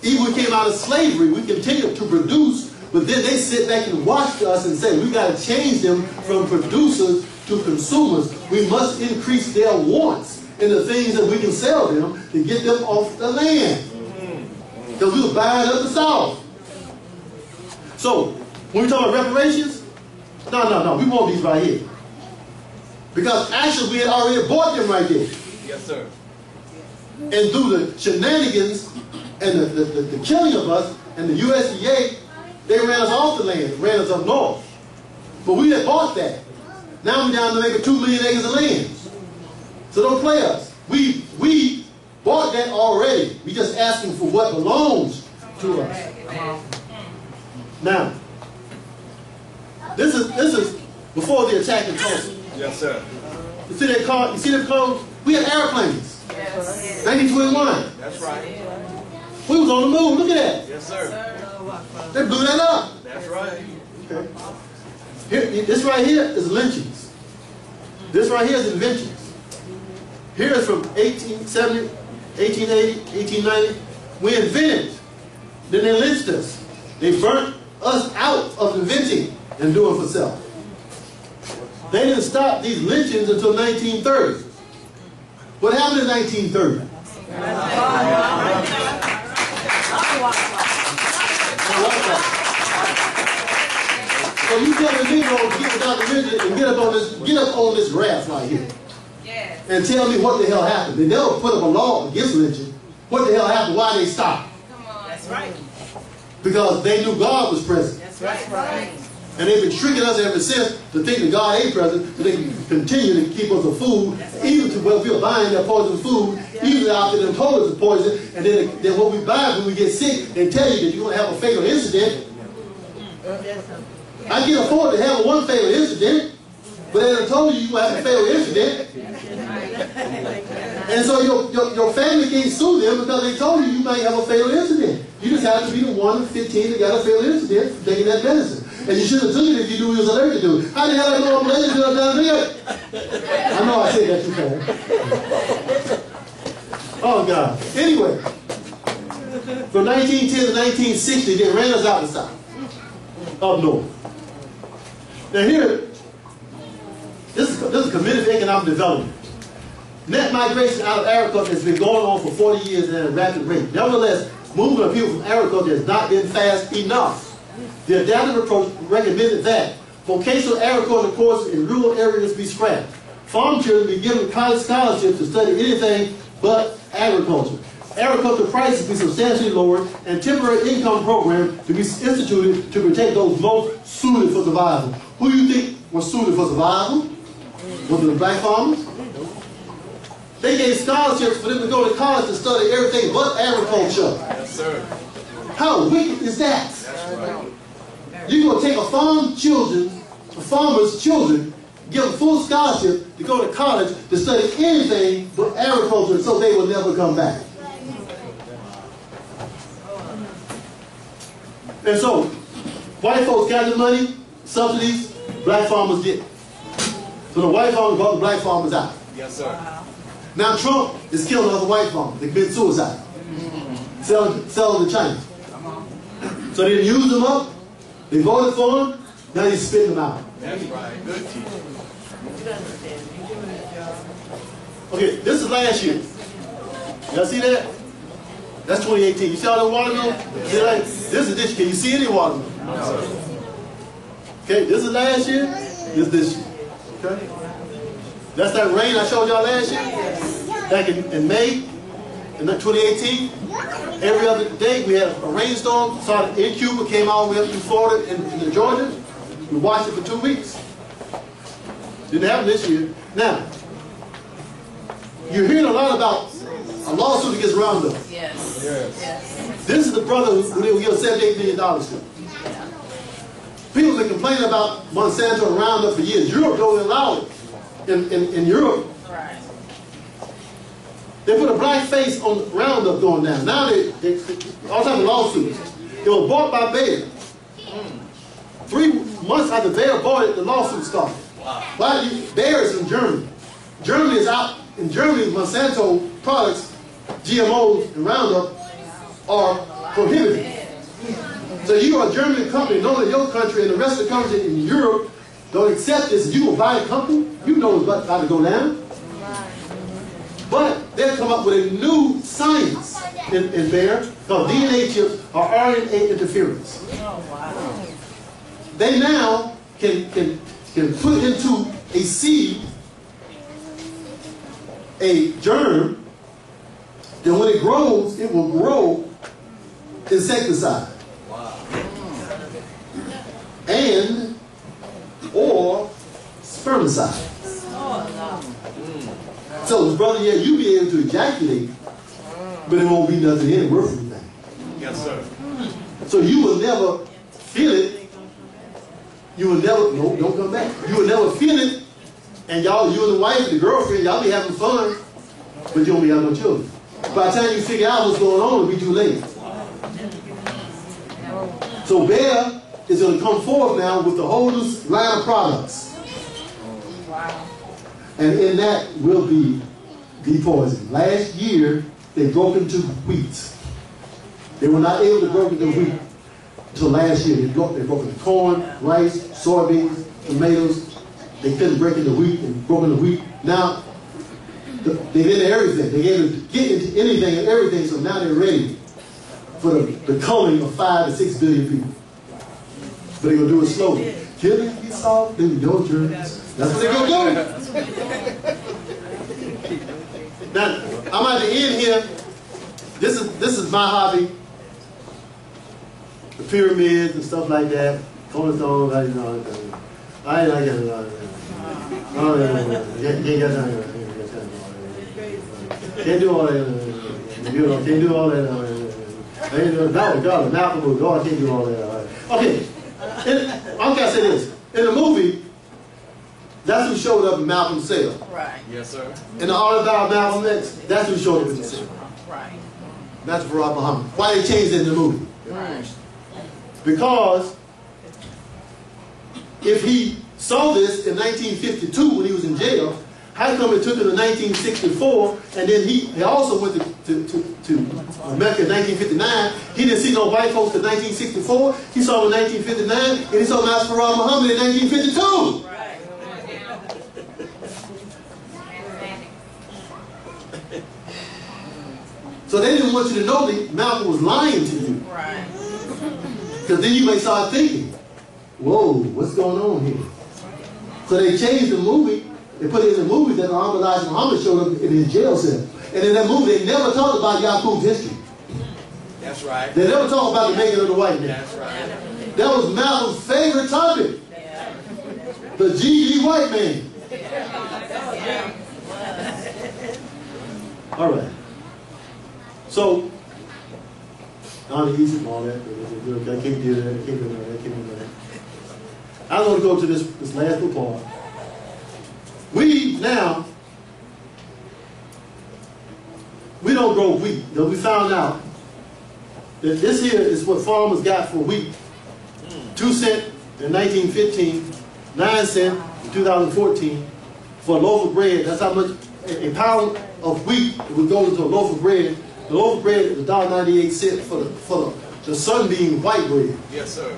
S1: Even we came out of slavery, we continued to produce, but then they sit back and watch us and say, we got to change them from producers to consumers. We must increase their wants in the things that we can sell them to get them off the land. Because we were buying up the South. So, when we talk about reparations, no, we want these right here. Because actually we had already bought them right there.
S5: Yes, sir.
S1: And through the shenanigans and the killing of us and the USDA, they ran us off the land, ran us up north. But we had bought that. Now we're down to maybe 2 million acres of land. So don't play us. We bought that already. We just asking for what belongs to us. Now, this is before the attack in Tulsa.
S5: Yes, sir.
S1: You see that car? You see that code? We had airplanes. 1921.
S5: That's right.
S1: We was on the moon. Look at that.
S5: Yes, sir.
S1: They blew that up.
S5: That's right.
S1: Okay. Here, this right here is lynchings. This right here is inventions. Here is from 1870, 1880, 1890. We invented. Then they lynched us. They burnt us out of inventing and doing for self. They didn't stop these lynchings until 1930. What happened in 1930? So you tell the Negroes to get without the religion and get up on this raft right here. And tell me what the hell happened. They never put up a law against lynching. What the hell happened? Why they stopped?
S2: That's right.
S1: Because they knew God was present.
S2: That's right.
S1: And they've been tricking us ever since to think that God ain't present, so they can continue to keep us the food, even to where we're buying their poison food, even after they told us it's poison, and then what we buy when we get sick, they tell you that you're going to have a fatal incident. I can afford to have one fatal incident, but they done told you you're going to have a fatal incident. And so your family can't sue them because they told you might have a fatal incident. You just have to be the 1 of 15 that got a fatal incident for taking that medicine. And you should have took it if you knew he was allergic to it. How the hell I know I'm allergic to it down there? I know I said that too fast. Oh, God. Anyway, from 1910 to 1960, they ran us out the South, up north. Now here, this is Committee for Economic Development. Net migration out of agriculture has been going on for 40 years at a rapid rate. Nevertheless, movement of people from agriculture has not been fast enough. The adaptive approach recommended that vocational agriculture courses in rural areas be scrapped. farm children be given college scholarships to study anything but agriculture. Agricultural prices be substantially lowered, and temporary income programs to be instituted to protect those most suited for survival. Who do you think was suited for survival? Was it the black farmers? They gave scholarships for them to go to college to study everything but agriculture.
S5: Yes, sir.
S1: How wicked is that?
S5: That's right.
S1: You're going to take a farmer's children, give them full scholarship to go to college to study anything but agriculture so they will never come back. And so, white folks got the money, subsidies, black farmers didn't. So the white farmers brought the black farmers out.
S5: Yes, sir.
S1: Now Trump is killing other white farmers. They commit suicide. Selling to China. So they didn't use them up. They voted for him. Now he's spitting them out.
S5: That's right. Good teaching.
S1: Okay, this is last year. Y'all see that? That's 2018. You see all the watermelon? See that? This is this year. Can you see any watermelon? Okay, this is last year. This is this year. Okay? That's that rain I showed y'all last year? Back in May, in 2018. Every other day we had a rainstorm. Started in Cuba, came all the way up to Florida and Georgia. We watched it for 2 weeks. Didn't happen this year. Now, you're hearing a lot about a lawsuit against Roundup.
S2: Yes.
S3: Yes.
S1: This is the brother who they will give $78 million to. People have been complaining about Monsanto and Roundup for years. Europe don't allow it. In Europe,
S2: Right.
S1: they put a black face on Roundup going down. Now they all types of lawsuits. It was bought by Bayer. 3 months after Bayer bought it, the lawsuit started. Why? Bayer is in Germany. Germany is out. In Germany, Monsanto products, GMOs and Roundup are prohibited. So you are a German company, know that your country and the rest of the country in Europe don't accept this. If you will buy a company, you know it's about to go down. But they've come up with a new science in Bayer called DNA chips or RNA interference. They now can put into a seed a germ, and when it grows, it will grow insecticide. And or spermicide. So, brother, yeah, you'll be able to ejaculate, but it won't be nothing in it worth anything.
S5: Yes, sir.
S1: So you will never feel it. You will never, no, don't come back. You will never feel it, and y'all, you and the wife, the girlfriend, y'all be having fun, but you don't be having no children. By the time you figure out what's going on, it'll be too late. So Bayer is going to come forth now with the whole new line of products. And in that will be poison. Last year, they broke into wheat. They were not able to break into wheat until last year. They broke into corn, rice, soybeans, tomatoes. They couldn't break into wheat and broke into wheat. Now, they did everything. They gave them get into anything and everything, so now they're ready for the culling of 5 to 6 billion people. But they're going to do it slowly. Killing be soft in your dreams. That's what they're going to do. Now, I'm at the end here. This is my hobby. The pyramids and stuff like that. Cornerstone, I get it. Can't do all that. Can't do all that. God, Malcolm was God, can't do all that. Okay. I'm gonna say this. In the movie, that's who showed up in Malcolm's cell.
S2: Right.
S5: Yes, sir.
S1: In the art about Malcolm X, that's who showed up in the cell.
S2: Right.
S1: That's Barack Muhammad. Why they changed it in the movie?
S2: Right.
S1: Because if he saw this in 1952 when he was in jail, how come it took him to 1964 and then he also went to America in 1959? He didn't see no white folks in 1964. He saw them in 1959 and he saw Master Barack Muhammad in 1952.
S2: Right.
S1: So they didn't want you to know that Malcolm was lying to you.
S2: Right.
S1: Because then you may start thinking, whoa, what's going on here? So they changed the movie in They put it in the movie that Elijah Muhammad showed up in his jail cell. And in that movie, they never talked about Yaqub's history.
S5: That's right.
S1: They never talked about the making of the white man.
S5: That's right.
S1: That was Malcolm's favorite topic. The GD white man. All right. So, uneasy and all that. I can't do that. I can't do that. I can't do that. I want to go to this last report. We don't grow wheat. Now, we found out that this here is what farmers got for wheat. 2 cents in 1915, 9 cents in 2014 for a loaf of bread. That's how much a pound of wheat would go into a loaf of bread. The loaf of bread is $1.98 for the sunbeam white bread.
S5: Yes, sir.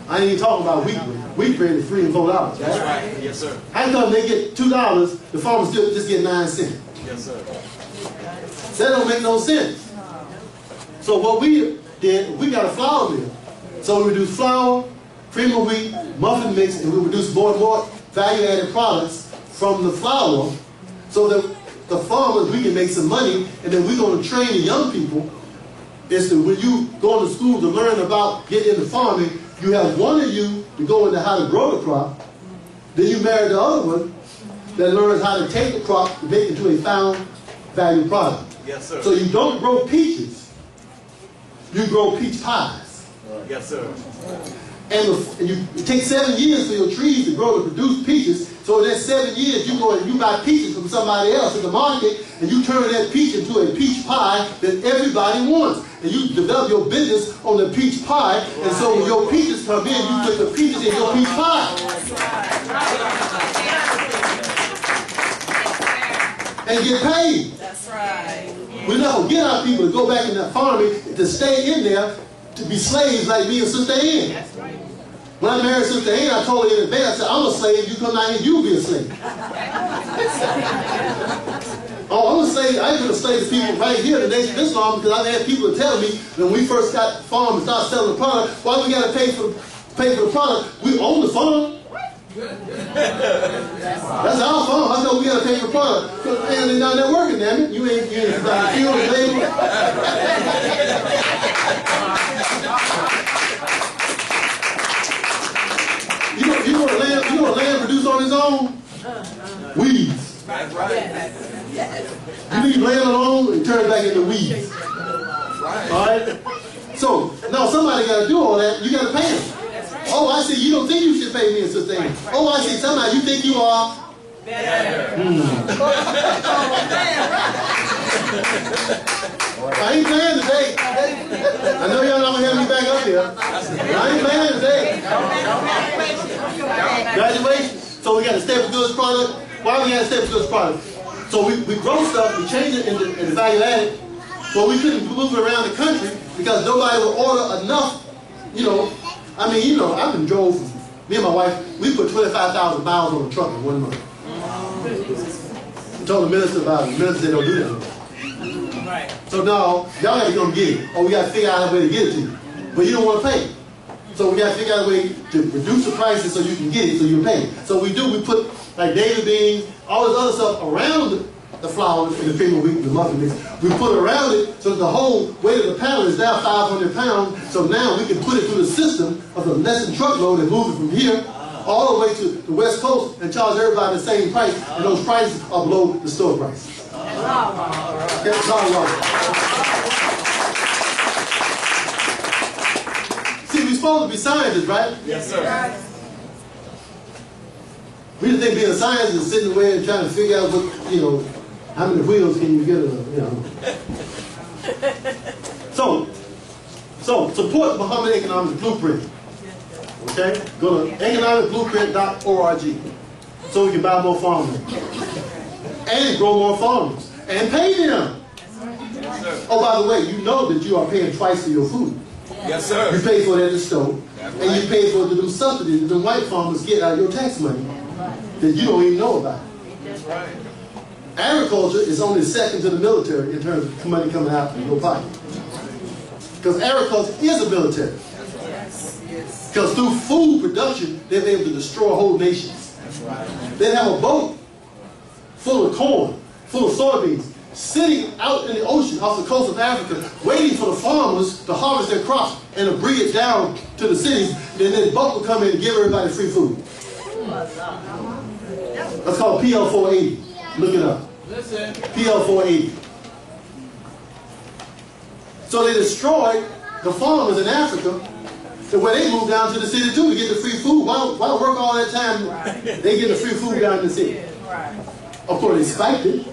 S1: I ain't even talking about wheat bread. Wheat bread is $3 and $4, right?
S5: That's right. Yes, sir.
S1: How come they get $2, the farmers still just get 9 cents?
S5: Yes, sir.
S1: That don't make no sense. So what we did, we got a flour mill. So we reduced flour, cream of wheat, muffin mix, and we reduced more and more value-added products from the flour so that the farmers, we can make some money, and then we're going to train the young people. Is that when you go to school to learn about getting into farming, you have one of you to go into how to grow the crop, then you marry the other one that learns how to take the crop to make it into a found value product.
S5: Yes, sir.
S1: So you don't grow peaches, you grow peach pies.
S5: Yes, sir.
S1: And it takes 7 years for your trees to grow to produce peaches. So in that 7 years, you go and you buy peaches from somebody else at the market, and you turn that peach into a peach pie that everybody wants. And you develop your business on the peach pie, and so when your peaches come in, you put the peaches in your peach pie. And get paid.
S2: That's right.
S1: We're not going to get our people to go back in that farming to stay in there to be slaves like me and Sister Ann.
S2: That's right.
S1: When I married Sister Ann, I told her in advance, I said, I'm a slave, you come down here, you'll be a slave. Oh, I'm a slave, I ain't been a slave to people right here in the Nation of Islam because I've had people tell me when we first got farm and started selling the product, why we got to pay for the product? We own the farm. That's our farm. I know we got to pay for the product. Because they're down there working, damn it. You ain't got to fuel and labor. You know what land produce on its own? Weeds.
S5: That's right.
S1: You leave land alone and turn it back into weeds.
S5: That's right.
S1: All right? So, now somebody got to do all that. You got to pay them. Oh, I see. You don't think you should pay me and Sister Ann. Oh, I see. Somehow you think you are. I ain't playing today. I know y'all not going to have me back up here. I ain't playing today. Graduation. So we got a staple goods product. Why we got a staple goods product? So we grow stuff, we change it into value added, but we couldn't move it around the country because nobody would order enough, I mean, I've been drove, me and my wife, we put 25,000 miles on a truck in 1 month. I told the minister about it. The minister said don't do that.
S2: Right.
S1: So now, y'all got to go get it. Or we got to figure out a way to get it to you. But you don't want to pay. So we got to figure out a way to reduce the prices so you can get it, so you pay. So we put like David beans, all this other stuff around the flour and the cream of wheat and the muffin mix. We put around it so that the whole weight of the panel is now 500 pounds. So now we can put it through the system of the less than truckload and move it from here all the way to the West Coast and charge everybody the same price. And those prices are below the store prices. That's all right. See, we're supposed to be scientists, right?
S5: Yes, sir.
S1: We just think being a scientist is sitting away and trying to figure out what, how many wheels can you get, So support the Muhammad Economics Blueprint. Okay? Go to economicblueprint.org so we can buy more farmland. And grow more farmers. And pay them.
S5: Yes, sir.
S1: Oh, by the way, you know that you are paying twice for your food.
S5: Yes, sir.
S1: You pay for it at the store,
S5: That's
S1: and you pay for it to do subsidies that the white farmers get out of your tax money that you don't even know about.
S5: That's right.
S1: Agriculture is only second to the military in terms of money coming out of your pocket. Because agriculture is a military. Because through food production, they're able to destroy whole nations.
S5: That's right.
S1: They'd have a boat full of corn, full of soybeans, sitting out in the ocean off the coast of Africa, waiting for the farmers to harvest their crops and to bring it down to the cities. And then the boat would come in and give everybody free food. That's called PL 480. Look it up.
S5: Listen.
S1: PL 480. So they destroyed the farmers in Africa, to where they moved down to the city too to get the free food. Why work all that time? They get the free food down in the city. Of course, they spiked it.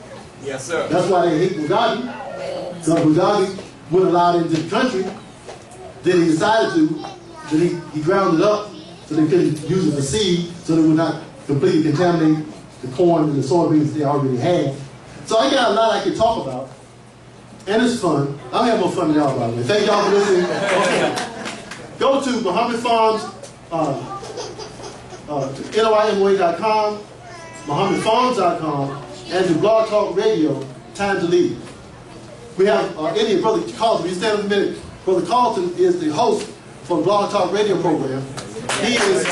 S5: Yes, sir.
S1: That's why they hate Mugabe. So Mugabe wouldn't allow it into the country. Then he decided to, then he ground it up so they couldn't use it for seed, so they would not completely contaminate the corn and the soybeans they already had. So I got a lot I could talk about. And it's fun. I'm having more fun than y'all, by the way. Thank y'all for listening. Okay. Go to Muhammad Farms, NYMOA.com, MuhammadFarms.com, and to Blog Talk Radio, Time to Lead. We have Brother Carlton. Will you stand up a minute? Brother Carlton is the host for the Blog Talk Radio program. He's an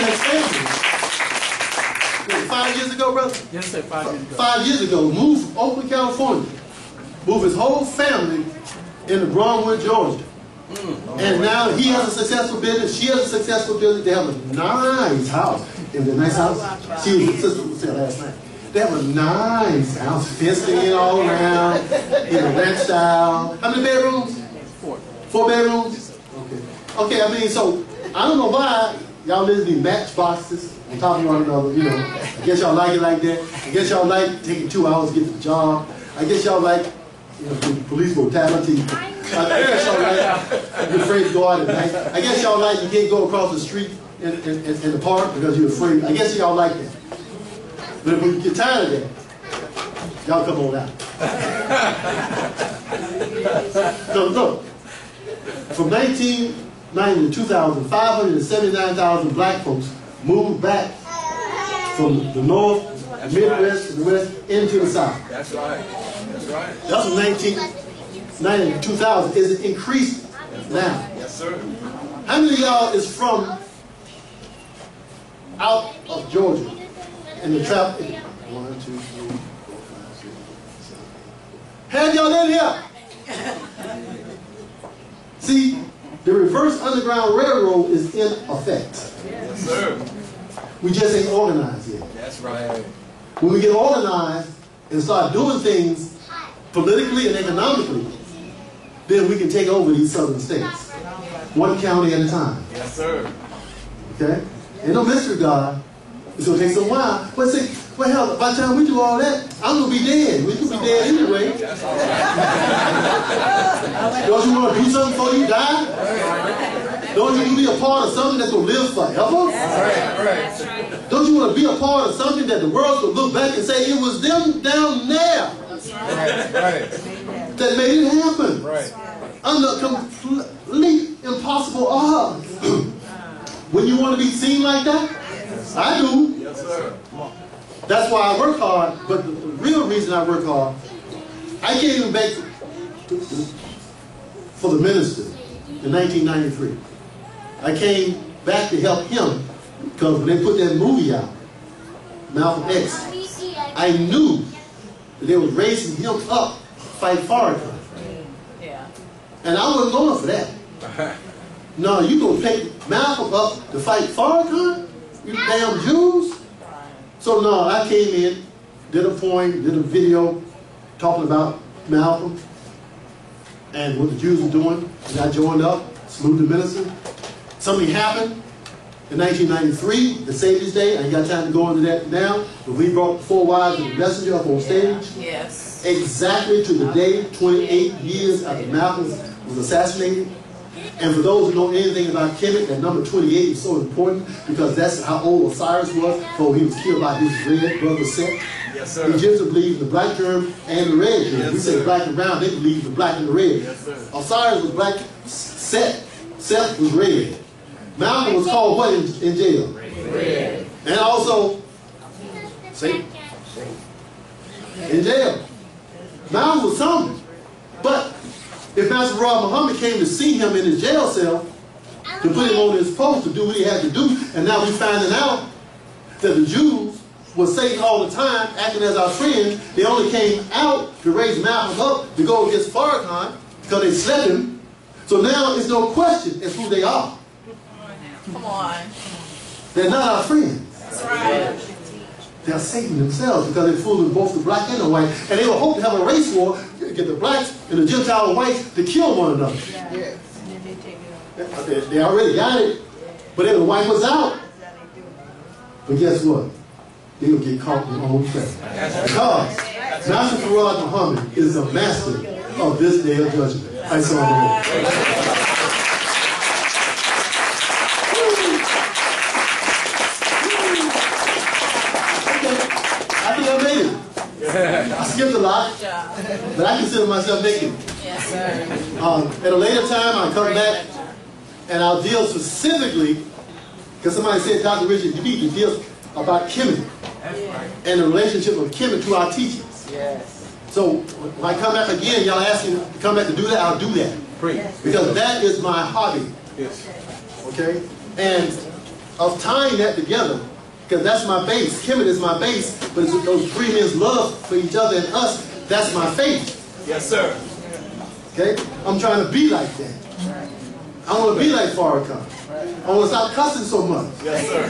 S1: expansion. 5 years ago, brother?
S6: Yes, sir, 5 years ago.
S1: 5 years ago, moved from Oakland, California. Moved his whole family into Bromwood, Georgia. And now he has a successful business. She has a successful business. They have a nice house. Is it a nice house? She was the sister who said last night. They have a nice house, fenced in all around, in a ranch style. How many bedrooms?
S6: 4.
S1: 4 bedrooms? Okay. Okay, I mean, so I don't know why y'all live in matchboxes on top of one another, you know. I guess y'all like it like that. I guess y'all like taking 2 hours to get to the job. I guess y'all like, you know, the police brutality. I guess y'all like, you're afraid to go out at night. I guess y'all like, you can't go across the street in the park because you're afraid. I guess y'all like that. But when you get tired of that, y'all come on out. So look, from 1990 to 2000, 579,000 black folks moved back from the north, Midwest, and the west into the south.
S5: That's right. That's right.
S1: That's from 1990 to 2000. Is it increased now?
S5: Yes, sir.
S1: How many of y'all is from out of Georgia? And the trap. 1, 2, 3, 4, 5, 6, 7. Have y'all in here? See, the reverse underground railroad is in effect.
S5: Yes, sir.
S1: We just ain't organized yet.
S5: That's right.
S1: When we get organized and start doing things politically and economically, then we can take over these southern states, one county at a time.
S5: Yes, sir.
S1: Okay? Ain't no mystery, God. It's going to take some while. But see, well, hell, by the time we do all that, I'm going to be dead. We could be dead anyway.
S5: That's all right.
S1: Don't you want to do something before you die? Don't you want to be a part of something that's going to live forever?
S5: Right.
S1: Don't you want to be a part of something that the world's going to look back and say, it was them down there
S5: Right.
S1: that made it happen?
S5: Right.
S1: Under complete impossible odds. When you want to be seen like that? I do.
S5: Yes, sir.
S1: That's why I work hard, but the real reason I work hard, I came even back for the minister in 1993. I came back to help him because when they put that movie out, Malcolm X, I knew that they were raising him up to fight Farrakhan.
S2: Yeah.
S1: And I wasn't going for that. No, you gonna pick Malcolm up to fight Farrakhan? You damn Jews? So no, I came in, did a poem, did a video talking about Malcolm and what the Jews were doing, and I joined up, saluted the minister. Something happened in 1993, the Savior's Day. I ain't got time to go into that now, but we brought the 4 wives of the messenger up on stage.
S2: Yes.
S1: Exactly to the day, 28 years after Malcolm was assassinated. And for those who know anything about Kemet, that number 28 is so important because that's how old Osiris was before he was killed by his red brother Set.
S5: Yes, sir.
S1: The Egyptians believe in the black germ and the red germ.
S5: Yes,
S1: We say
S5: sir.
S1: black and brown, they believe in the black and the red.
S5: Yes, sir.
S1: Osiris was black, Seth was red. Malcolm was called what in jail?
S5: Red.
S1: And also, Satan. In jail. Malcolm was something. But if Master Rob Muhammad came to see him in his jail cell, to put him on his post to do what he had to do, and now we're finding out that the Jews was Satan all the time, acting as our friend. They only came out to raise Malcolm up to go against Farrakhan because they slept him. So now it's no question as who they are.
S2: Come on.
S1: They're not our friends.
S2: That's right.
S1: They're Satan themselves because they're fooling both the black and the white. And they will hope to have a race war, get the blacks and the Gentile whites to kill one another.
S4: Yes.
S1: They already got it, but they will wipe us out. But guess what? They'll get caught in their own trap. Because Master Farad Muhammad is the master of this day of judgment. I saw him. I think I made it. I skipped a lot, but I consider myself making it.
S2: Yes, sir.
S1: At a later time, I'll come back and I'll deal specifically, because somebody said, Dr. Richard, you need to deal about Kemet and the relationship of Kemet to our teachings.
S4: Yes.
S1: So when I come back again, y'all ask me to come back to do that, I'll do that. Because that is my hobby.
S5: Yes.
S1: Okay? And of tying that together, because that's my base. Kemet is my base, but it's those three men's love for each other and us, that's my faith.
S5: Yes, sir.
S1: Okay? I'm trying to be like that. I want to be like Farrakhan. I want to stop cussing so much.
S5: Yes, sir.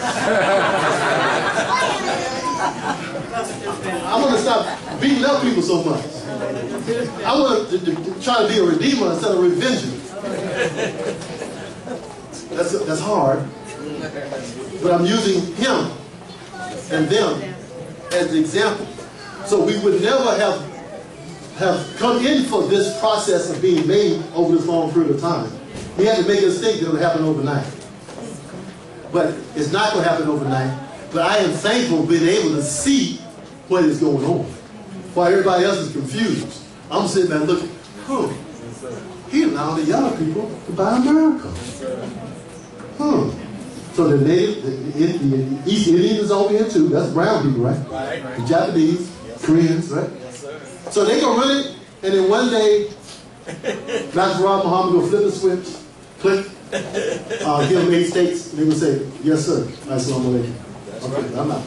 S1: I want to stop beating up people so much. I want to try to be a redeemer instead of a revenger. That's hard. But I'm using him and them as the example. So we would never have come in for this process of being made over this long period of time. We had to make us think that it would happen overnight. But it's not going to happen overnight. But I am thankful being able to see what is going on. While everybody else is confused, I'm sitting there looking, he allowed the yellow people to buy America. So the native, the East Indians is over here too. That's brown people, right? The Japanese, Koreans, right? So they gonna run it, and then one day, Dr. Farad Muhammad will flip the switch, click, give them 8 states, and they will say, yes, sir. Assalamu alaikum. Okay, I'm out.